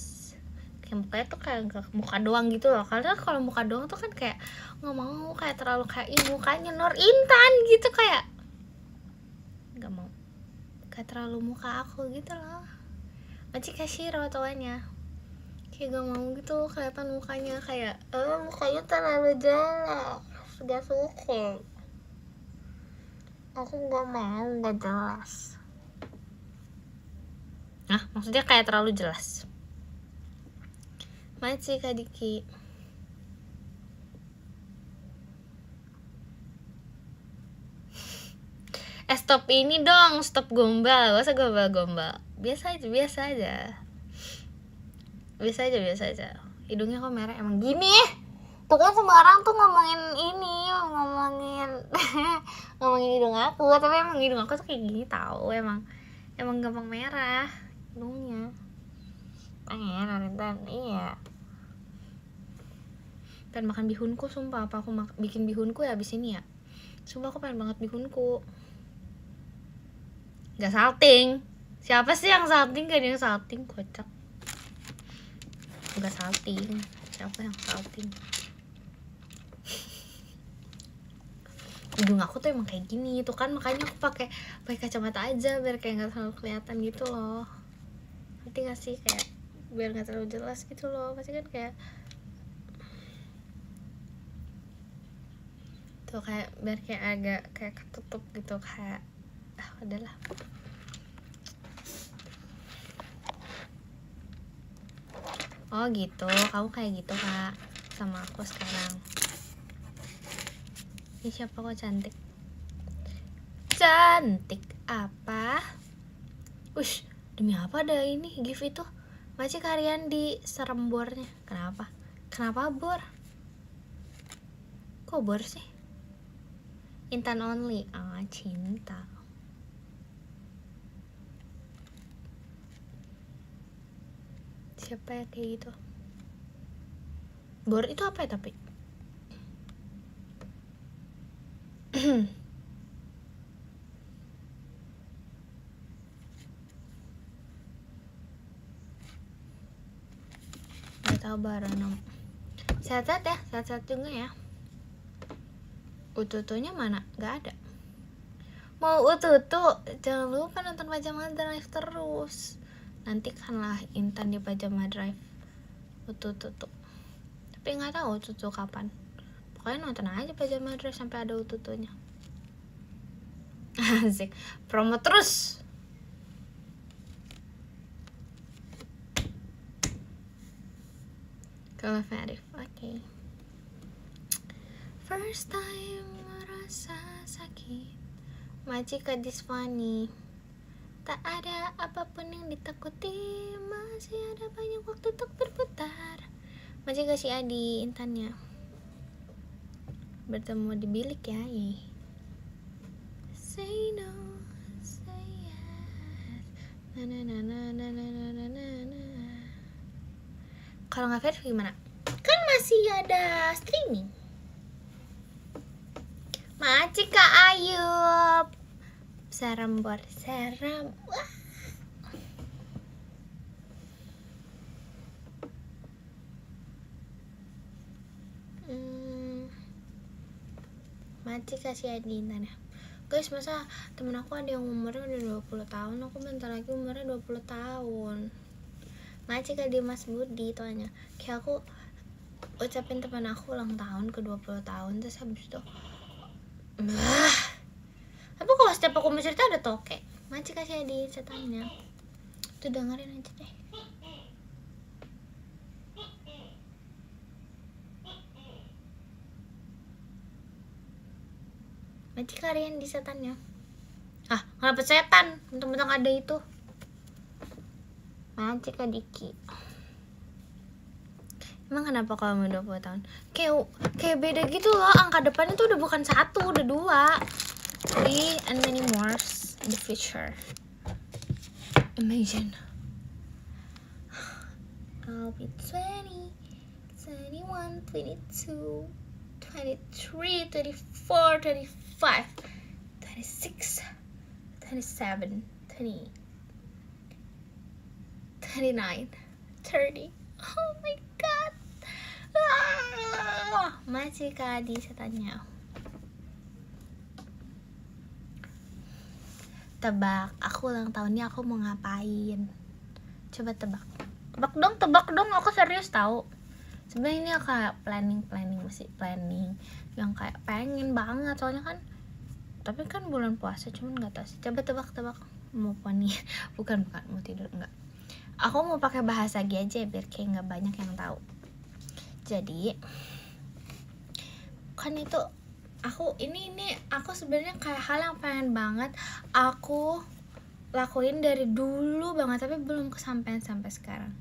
[SPEAKER 1] Kayak mukanya tuh kayak muka doang gitu loh. Karena kalau muka doang tuh kan kayak nggak mau, kayak terlalu kayak mukanya Nur Intan gitu, kayak nggak mau, kayak terlalu muka aku gitu loh. Macam Kashiro tuanya, kayak gak mau gitu kelihatan mukanya, kayak mukanya terlalu jelas, gak suka. Aku gak mau gak jelas. Nah, maksudnya kayak terlalu jelas. Maci Kak Diki. Stop ini dong, stop gombal. Gak usah gombal-gombal. Biasa aja. Biasa aja. Hidungnya kok merah emang gini. Tuh kan semua orang tuh ngomongin ngomongin hidung aku, tapi emang hidung aku tuh kayak gini tau, emang gampang merah hidungnya. Pengen iya. Pengen makan bihunku, sumpah. Apa aku bikin bihunku ya abis ini ya? Sumpah aku pengen banget bihunku. Gak salting. Siapa sih yang salting? Gak ada yang salting, kocak. Gak salting. Siapa yang salting? Hidung aku tuh emang kayak gini tuh kan, makanya aku pakai kacamata aja biar kayak nggak terlalu kelihatan gitu loh. Ngerti gak sih, kayak biar nggak terlalu jelas gitu loh. Pasti kan kayak tuh, kayak biar kayak agak kayak ketutup gitu, kayak adalah. Oh gitu, kamu kayak gitu Kak sama aku sekarang. Ini siapa kok cantik? Cantik apa? Ush, demi apa ada ini gift itu? Masih kalian di serem bornya. Kenapa? Kenapa bor? Kok bor sih? Intan only. Cinta. Siapa ya kayak gitu? Bor itu apa ya tapi? Gak tau bareng. Sehat-sehat ya, sehat-sehat juga ya. Ututunya mana? Gak ada. Mau ututu, jangan lupa nonton Pajama Drive terus. Nantikanlah Intan di Pajama Drive ututu. Tapi nggak tahu ututu kapan. Pokoknya nonton aja Pajama Drive sampai ada ututunya. Asik, promo terus. Kalau Arif, oke. First time merasa sakit, Maci Kadis Fani. Tak ada apapun yang ditakuti, masih ada banyak waktu untuk berputar. Masih kasih Adi Intannya. Bertemu di bilik ya, Say no, say yes. Kalau nggak versi gimana? Kan masih ada streaming. Maci Kak Ayub. Serem bor, serem. Wah. Maci kasih Adi Intan ya. Guys, masa temen aku ada yang umurnya udah 20 tahun, aku bentar lagi umurnya 20 tahun. Maci Kak Dimas Budi tuanya. Kayak aku ucapin teman aku ulang tahun ke 20 tahun, terus habis itu tapi kalau setiap aku mau cerita ada toke. Maci kasih Adi ceritanya. Tuh dengerin aja deh. Maci kalian di setannya. Kenapa setan? Mentang-mentang ada itu. Maci Kak Diki. Emang kenapa kalau mau 20 tahun? Kayak beda gitu loh. Angka depannya tuh udah bukan 1, udah 2. 3 and many more in the future. Imagine. I'll be 20, 21, 22, 23, 24, 25, 26, 27, 20, 29, 30. Oh my god. Masih Kak Adi setannya. Tebak, aku ulang tahunnya aku mau ngapain? Coba tebak. Tebak dong, aku serius tahu. Sebenarnya ini kayak planning masih planning yang kayak pengen banget soalnya kan. Tapi kan bulan puasa cuman nggak tahu sih. Coba tebak mau apa nih? Bukan mau tidur enggak. Aku mau pakai bahasa G aja biar kayak nggak banyak yang tahu. Jadi kan itu aku aku sebenarnya kayak hal yang pengen banget aku lakuin dari dulu banget tapi belum kesampaian sampai sekarang.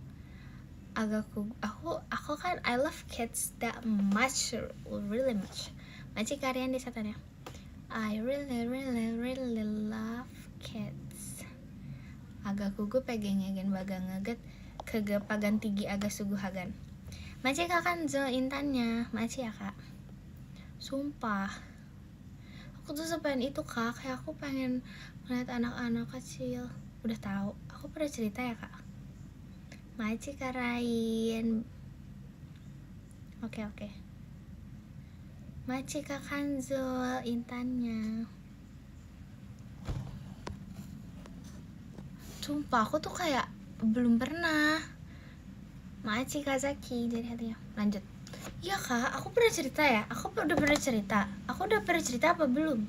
[SPEAKER 1] Aku kan I love kids that much, really much. Macam kalian di sana ya. I really love kids. Agak kugu pegengagen bagang ngaget kegepagan tinggi agak suguhagan. Macam kan zo intannya, macam ya kak. Sumpah, aku tuh sepengen itu kak, kayak aku pengen melihat anak-anak kecil. Udah tahu, aku pernah cerita ya kak. Maci karain. Oke. Maci kak Kanzul intannya. Sumpah, aku tuh kayak belum pernah. Maci Kazaki, jadi hatinya. Lanjut. Iya kak, aku pernah cerita ya. Aku udah pernah cerita apa belum?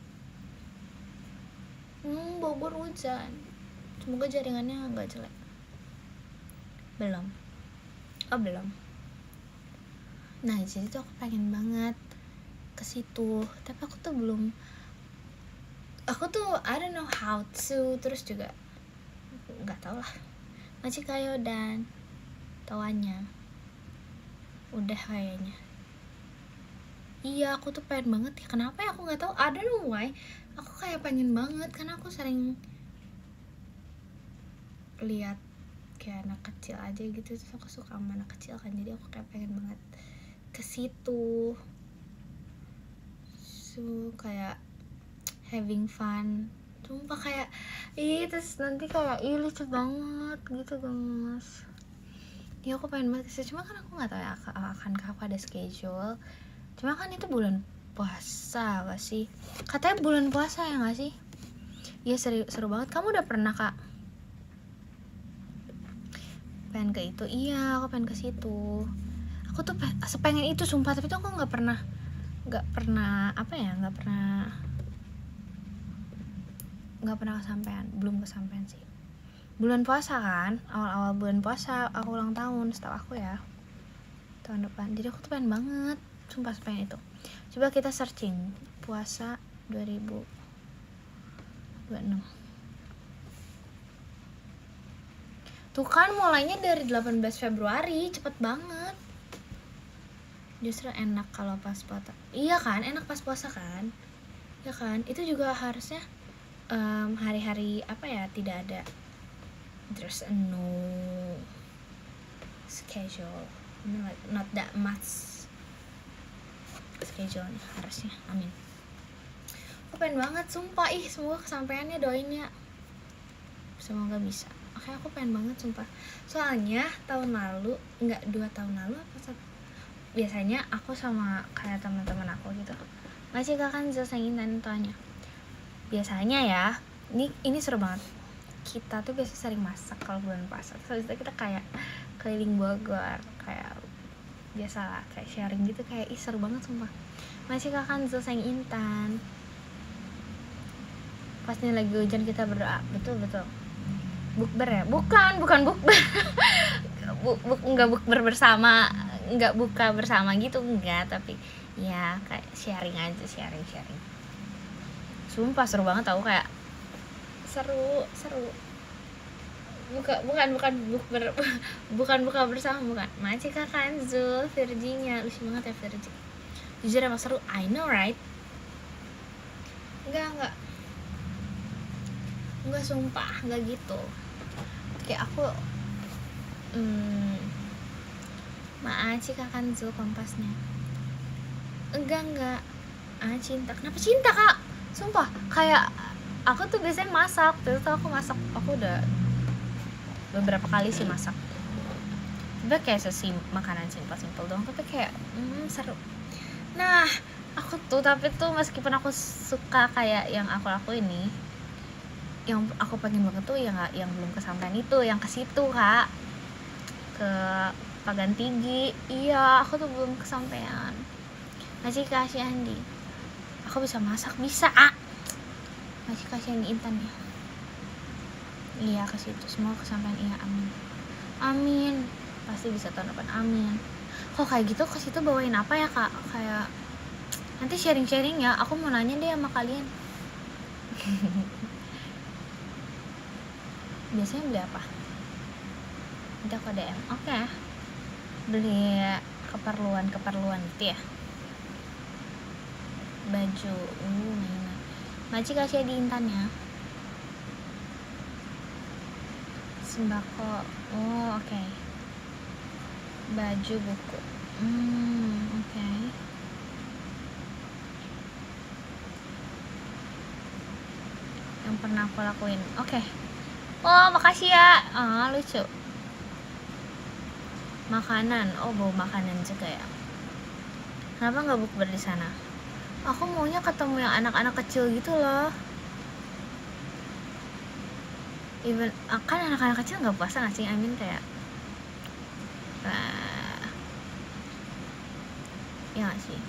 [SPEAKER 1] Bogor hujan. Semoga jaringannya nggak jelek. Belum. Oh belum. Nah jadi tuh aku pengen banget ke situ. Tapi aku tuh belum. Aku tuh I don't know how to. Terus juga nggak tau lah. Masih kayo dan tawannya. Udah kayaknya. Iya aku tuh pengen banget ya. Kenapa ya aku nggak tahu. I don't know why. Aku kayak pengen banget karena aku sering lihat kayak anak kecil aja gitu. Terus aku suka sama anak kecil kan. Jadi aku kayak pengen banget ke situ. So kayak having fun. Sumpah kayak terus nanti kayak lucu banget gitu guys. Ya aku pengen banget sih. Cuma kan aku nggak tahu ya akankah aku ada schedule. Cuma kan itu bulan puasa gak sih? Katanya bulan puasa ya gak sih? Iya seru banget. Kamu udah pernah kak? Pengen ke itu? Iya aku pengen ke situ. Aku tuh sepengen itu sumpah. Tapi tuh aku nggak pernah kesampaian. Belum kesampaian sih. Bulan puasa kan? Awal bulan puasa aku ulang tahun setahu aku ya. Tahun depan. Jadi aku tuh pengen banget. Sumpah pengen itu. Coba kita searching puasa 2026. Tuh kan mulainya dari 18 Februari, cepet banget. Justru enak kalau pas puasa. Iya kan, enak pas puasa kan? Ya kan, itu juga harusnya hari-hari apa ya, tidak ada. There's no schedule, not that much schedule harusnya. Amin. Aku pengen banget sumpah, semoga kesampaiannya, doain ya, semoga bisa. Oke, aku pengen banget sumpah. Soalnya tahun lalu, 2 tahun lalu apa biasanya aku sama kayak teman-teman aku gitu masih kan selesaiin tanya. Biasanya ya, ini seru banget. Kita tuh biasa sering masak kalau bulan puasa. Terus kita kayak keliling Bogor, kayak biasa lah, kayak sharing gitu, kayak seru banget sumpah. Masih kan selesai intan. Pas ini lagi hujan kita berdoa, betul. Bukber ya? Bukan bukber. Enggak bukber bersama, enggak buka bersama gitu, enggak, tapi ya kayak sharing aja, sharing. Sumpah seru banget tau, kayak seru. Bukan bukber, bukan buka bersama, bukan. Macam kan Zul, Virginia, lucu banget ya Virgi. Jujur emang seru, I know right? Enggak sumpah, enggak gitu. Kayak aku Maaci kakak Zul kompasnya. Enggak cinta. Kenapa cinta kak? Sumpah, kayak aku tuh biasanya masak, terus aku udah beberapa kali sih masak. Tapi kayak makanan simpel doang, tapi kayak seru. Nah, aku tuh tapi tuh meskipun aku suka kayak yang aku lakuin nih, yang aku pengen banget tuh yang belum kesampaian itu, yang ke situ Kak, ke Pagan Tinggi. Iya, aku tuh belum kesampaian. Masih kasihan di, aku bisa masak, bisa masih kasihan di Intan ya. Iya, ke situ semua kesampaian. Iya, amin amin, pasti bisa tahun depan, amin. Kok kayak gitu ke situ bawain apa ya Kak? Kayak nanti sharing ya, aku mau nanya deh sama kalian. Biasanya beli apa? Nanti aku DM. Oke. Beli keperluan gitu ya. Baju, mainan. Maci kasih di Intan ya. Sembako. Oh, oke. Baju, buku. Oke. Yang pernah aku lakuin. Oke. Oh, makasih ya. Lucu. Makanan. Oh, bau makanan juga ya. Kenapa nggak bukber di sana? Aku maunya ketemu yang anak-anak kecil gitu loh. Even kan anak-anak kecil nggak puasa nggak sih? I mean kayak ya nggak sih?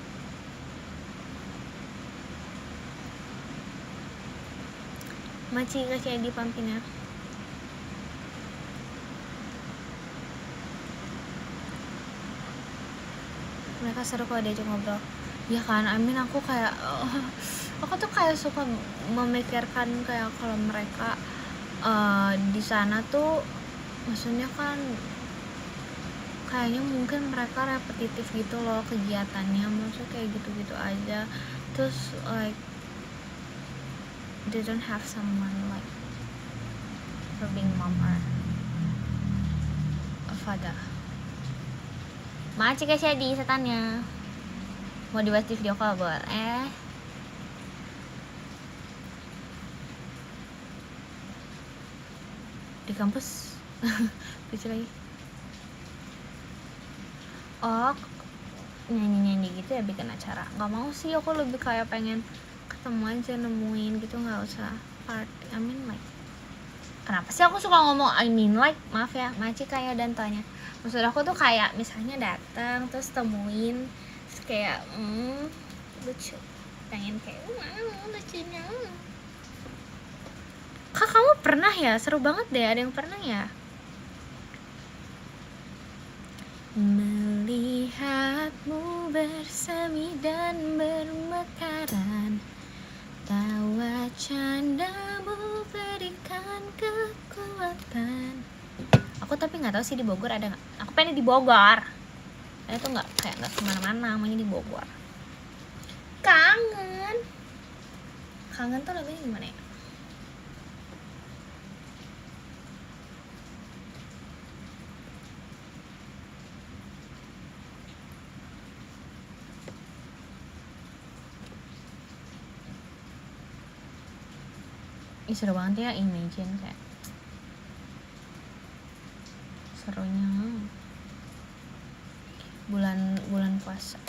[SPEAKER 1] Maci kasih di Pampina. Mereka seru kalau diajak ngobrol. Ya kan, I mean aku kayak aku tuh kayak suka memikirkan kayak kalau mereka di sana tuh, maksudnya kan kayaknya mungkin mereka repetitif gitu loh kegiatannya, maksudnya kayak gitu-gitu aja, terus like they don't have someone like for being mom or a father. Makasih guys ya di setannya. Mau dibahas di video call boleh. Di kampus lucu lagi. Oh, nyanyi gitu ya, bikin acara. Nggak mau sih, aku lebih kayak pengen ketemu aja, nemuin gitu, nggak usah party. I mean like, kenapa sih aku suka ngomong I mean like, maaf ya Maci kayak dan tanya. Maksud aku tuh kayak misalnya datang terus temuin, terus kayak lucu, pengen kayak lucunya. Kak, kamu pernah ya? Seru banget deh, ada yang pernah ya? Melihatmu bersemi dan bermekaran, tawa candamu berikan kekuatan. Aku tapi nggak tahu sih di Bogor ada nggak. Aku pengen di Bogor. Saya tuh nggak kayak nggak kemana-mana, maunya di Bogor. Kangen tuh lagunya gimana ya? Seru banget ya, Imagine, kayak serunya bulan puasa.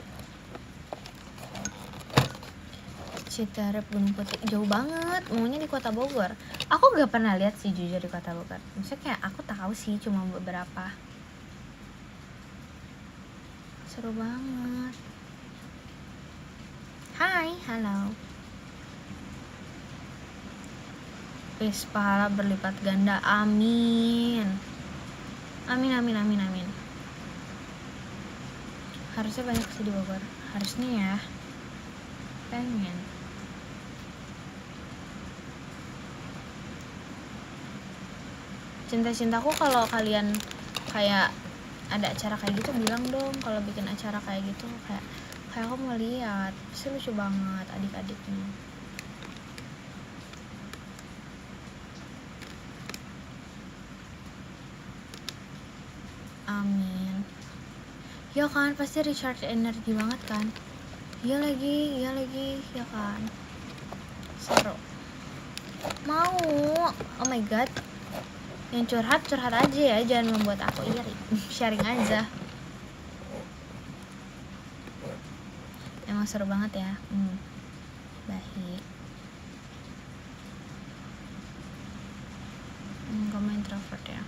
[SPEAKER 1] Citarup Gunung Putri jauh banget, maunya di Kota Bogor. Aku gak pernah lihat sih jujur di Kota Bogor. Maksudnya kayak aku tahu sih cuma beberapa. Seru banget. Hai, halo. Please, pahala berlipat ganda, amin. Amin. Harusnya banyak sih di Bogor, harusnya ya. Pengen. Cinta-cintaku, kalau kalian kayak ada acara kayak gitu bilang dong, kalau bikin acara kayak gitu, kayak aku mau lihat, pasti lucu banget adik-adiknya. Amin. Ya kan, pasti recharge energi banget kan. Iya lagi, ya kan. seru. Mau. Oh my god. Yang curhat aja ya, jangan membuat aku iri. Sharing aja. Emang seru banget ya. Baik. Kamu introvert ya.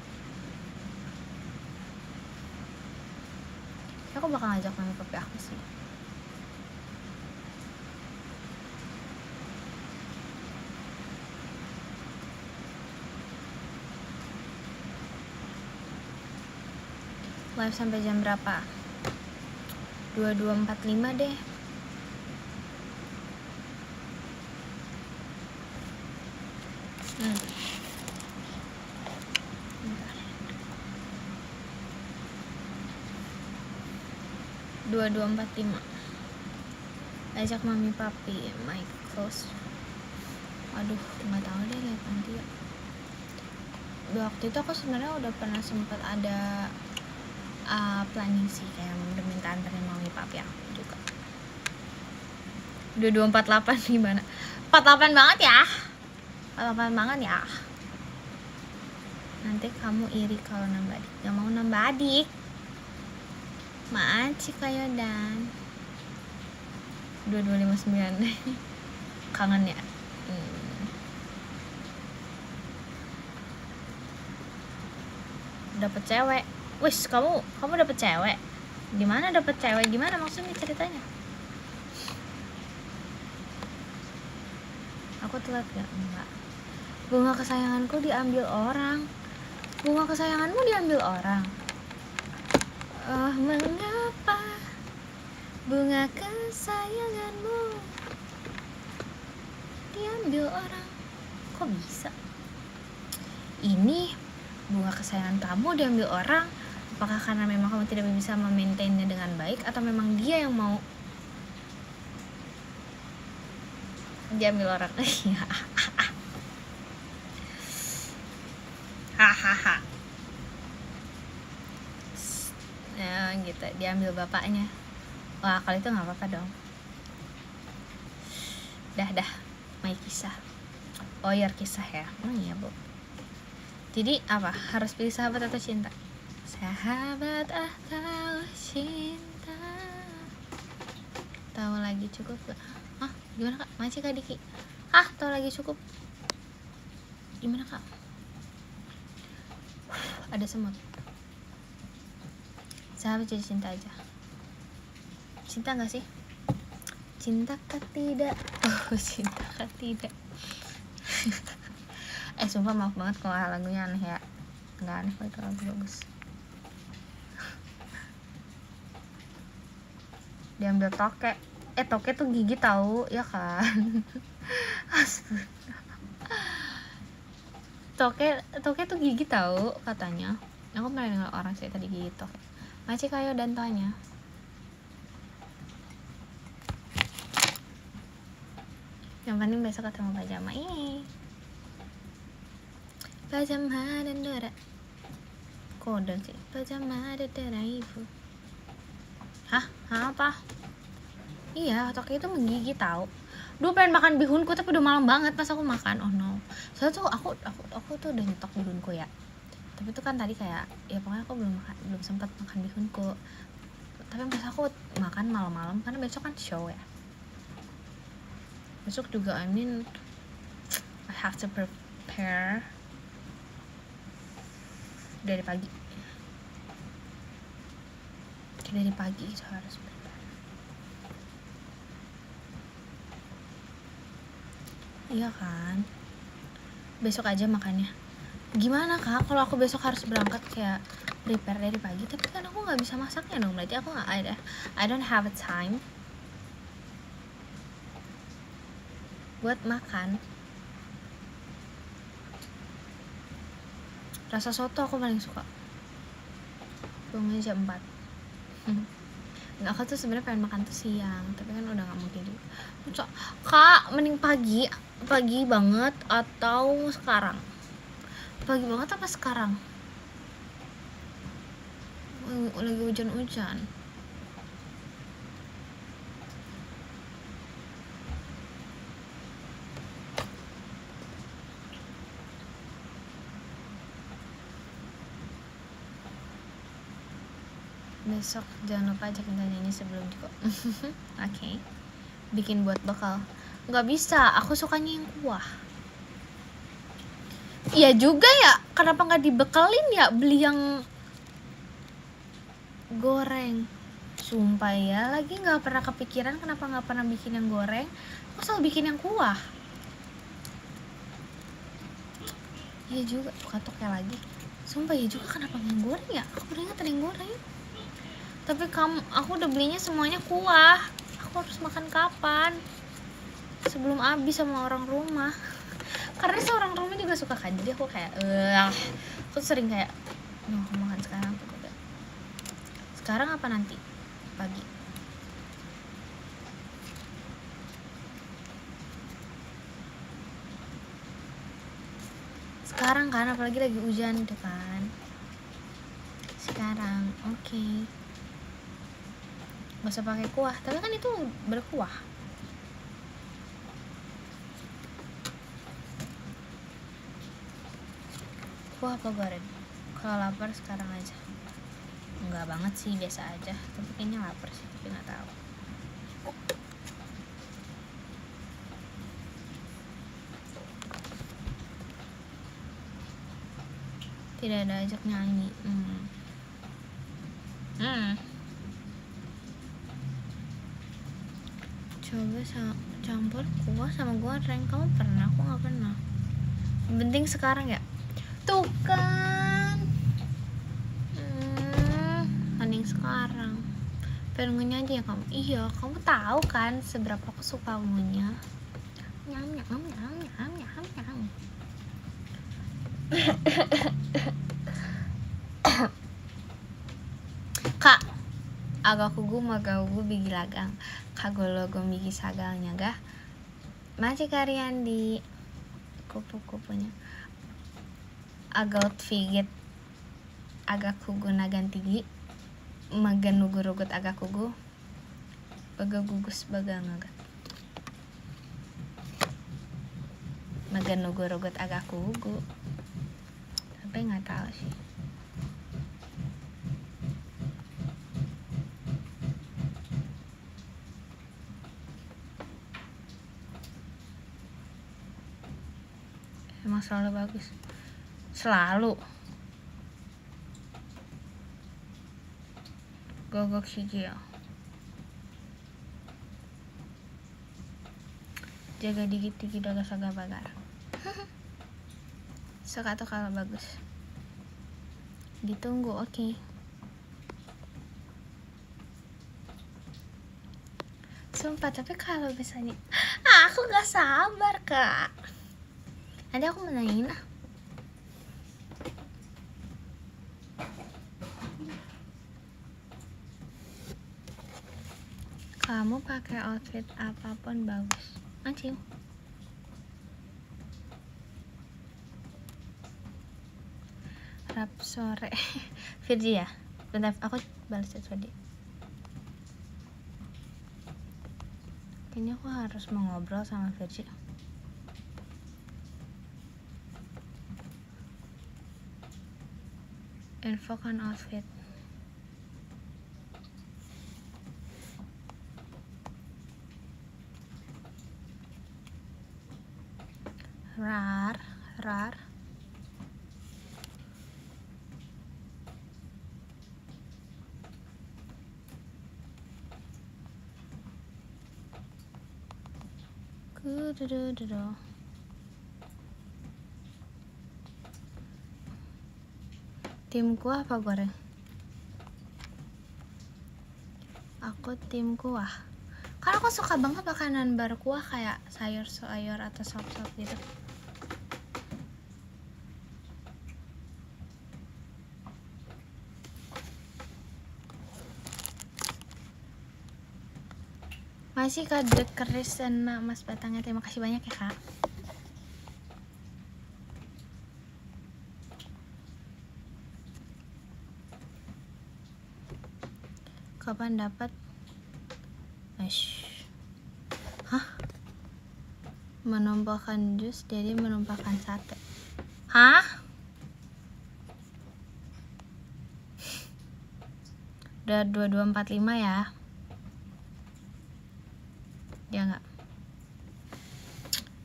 [SPEAKER 1] Aku bakal ngajak mami papi aku sih. Live sampai jam berapa? 22.45 deh. Bentar. 22.45. Ajak mami papi, my close. Aduh, nggak tahu deh, lihat nanti ya. Waktu itu aku sebenarnya udah pernah sempat ada planning sih, kayak udah minta anterin mami papi aku juga. Udah 248 gimana? 48 banget ya. 48 banget ya. Nanti kamu iri kalau nambah adik. Gak mau nambah adik. Makasih kayo dan 2259. Kangen ya. Dapet cewek. Wis, kamu dapet cewek. Gimana dapet cewek? Gimana maksudnya ceritanya? Aku telat gak? Enggak. Bunga kesayanganku diambil orang. Bunga kesayanganmu diambil orang. Oh, mengapa bunga kesayanganmu diambil orang? Kok bisa? Ini bunga kesayangan kamu diambil orang. Apakah karena memang kamu tidak bisa memaintainnya dengan baik, atau memang dia yang mau diambil orang? Hahaha. Ya gitu, diambil bapaknya. Wah, kalau itu nggak apa-apa dong. Dah my kisah. Oh ya, kisah ya. Iya bu. Jadi apa, harus pilih sahabat atau cinta? Sahabat atau cinta? Tahu lagi cukup gak? Hah? Gimana kak? Masih kak Diki? Tahu lagi cukup? Gimana kak? Ada semut. Sahabat jadi cinta aja. Cinta gak sih? Cinta kah tidak? Oh, cinta kah tidak? Sumpah maaf banget kalau lagunya aneh ya. Nggak aneh kok, itu lagu bagus. Diambil toke. Toke tuh gigi tahu ya kan? Toke tuh gigi tahu katanya. Aku pernah dengar orang cerita di gigi toke. Masih kayo dan tanya. Yang penting besok ketemu pajama ini. Pajama dan Dora. Kode sih. Pajama dan Dora ibu. Apa? Iya, toke itu menggigit tahu. Dulu pengen makan bihunku tapi udah malam banget pas aku makan. Oh no. Soalnya tuh aku tuh udah nyetok bihunku ya. Tapi itu kan tadi kayak ya pokoknya aku belum sempat makan bihunku. Tapi pas aku makan malam-malam karena besok kan show ya. Besok juga I have to prepare dari pagi itu harus prepare. Iya kan, besok aja makannya. Gimana kak kalau aku besok harus berangkat kayak prepare dari pagi, tapi kan aku nggak bisa masaknya dong, berarti aku nggak ada, I don't have a time buat makan. Rasa soto aku paling suka. Bangunnya jam 4. Nggak, aku tuh sebenarnya pengen makan tuh siang, tapi kan udah nggak mungkin juga. Kak, mending pagi banget atau sekarang? Pagi banget apa sekarang? Lagi hujan-hujan. Besok jangan lupa ajak Intan nyanyi sebelum Diko. Oke. Bikin buat bekal. Nggak bisa, aku sukanya yang kuah. Iya juga ya, kenapa nggak dibekelin ya, beli yang goreng. Sumpah ya, lagi nggak pernah kepikiran kenapa nggak pernah bikin yang goreng. Aku selalu bikin yang kuah. Iya juga, katuknya lagi. Sumpah ya juga, kenapa nggak yang goreng ya? Aku udah ingat ada yang goreng. Tapi aku udah belinya semuanya kuah. Aku harus makan kapan? Sebelum habis sama orang rumah. Karena seorang rumah juga suka kan, jadi aku kayak aku sering kayak aku makan sekarang. Sekarang apa nanti pagi? Sekarang kan, apalagi lagi hujan itu kan. Sekarang oke. Gak usah pakai kuah, tapi kan itu berkuah. Kuah apa goreng? Kalau lapar sekarang aja. Enggak banget sih, biasa aja. Tapi kayaknya lapar sih, tapi nggak tahu. Tidak ada ajak nyanyi. Coba campur kuah sama goreng. Kamu pernah? Aku nggak pernah. Yang penting sekarang ya. Tuh kan. Mending sekarang. Pengen nyanyi ya kamu? Iya, kamu tahu kan seberapa aku suka ungunya. Nyam nyam nyam nyam nyam nyam. Kak, agak kugu magagu bigilagang kagologo migi sagalnya gah masih karian di kupu-kupunya agak figit agak kugu nagan tinggi magan nugurugut agak kugu baga gugus baga ngagat magan nugurugut agak kugu, tapi nggak tahu sih. Emang selalu bagus, selalu gogok hijau. Jaga dikit-dikit daga saga bagar. Suka tuh kalau bagus. Ditunggu, oke. Sumpah, tapi kalau misalnya aku gak sabar kak. Nanti aku mau nanyain ah. Kamu pakai outfit apapun bagus. Aciu. Rap sore. Virgi ya? Bentar, aku balas chat Virgi. Kayaknya aku harus mau ngobrol sama Virgi. Infokan outfit. Rar. Kududududu. Tim kuah apa goreng? Aku tim kuah. Karena aku suka banget makanan berkuah kayak sayur-sayur atau sop-sop gitu. Masih Kak Dek Keris dan Mas Batangnya, terima kasih banyak ya Kak. Kapan dapat? Hah? Menumpahkan jus jadi menumpahkan sate. Hah? Udah 2245 ya. Ya enggak?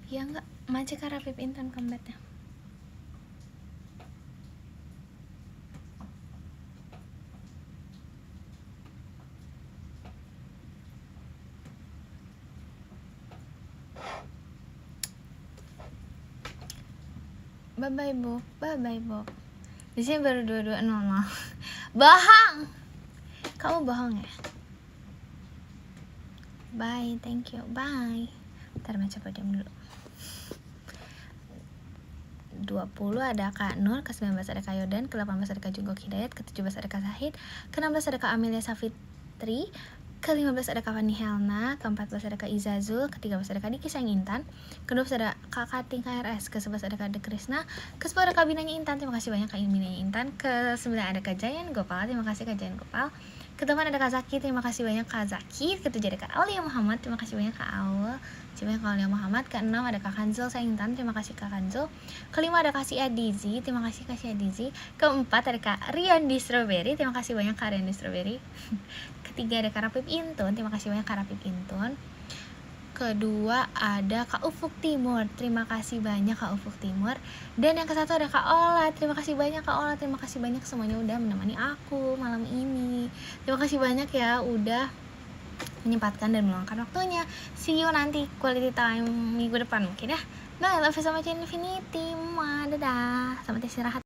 [SPEAKER 1] Ya enggak, Mace Karapip Intan combatnya. Bye-bye Bob, bye-bye Bob. Di sini baru 2200. Bohong. Kamu bohong ya? Bye, thank you. Bye. Ntar Mace podium dulu. 20 ada Kak Nur, ke-19 ada Kak Yodan, ke-18 ada Kak Junggok Hidayat, ke-17 ada Kak Zahid, ke-16 ada Kak Amelia Safitri, ke-15 ada Kak Fani Helna, ke-14 ada Kak Izazul, ke-13 ada Kak Diki Sayang Intan, ke-12 ada Kak Kating KRS, ke-11 ada Kak De Krisna, ke-10 ada Kak Binanya Intan, terima kasih banyak Kak Binanya Intan, ke-9 ada Kak Jayan Gopal, terima kasih Kak Jayan Gopal, ke-8 ada Kak Zaki, terima kasih banyak Kak Zaki, ke-7 ada Kak Aulia Muhammad, terima kasih banyak Kak Aul, terima kasih Kak Aulia Muhammad, ke-6 ada Kak Kanzul Sayang Intan, terima kasih Kak Kanzul, ke-5 ada Kak Si Adizi, terima kasih Kak Si Adizi, ke-4 ada Kak Rian di Strawberry, terima kasih banyak Kak Rian di Strawberry, ke-3 ada Kak Rapip Intun, terima kasih banyak Kak Rapip Intun, kedua ada Kak Ufuk Timur, terima kasih banyak Kak Ufuk Timur, dan yang ke-1 ada Kak Ola, terima kasih banyak Kak Ola, terima kasih banyak semuanya udah menemani aku malam ini, terima kasih banyak ya udah menyempatkan dan meluangkan waktunya. See you nanti quality time minggu depan mungkin ya. Bye, love you so much infinity. Dadah, selamat istirahat.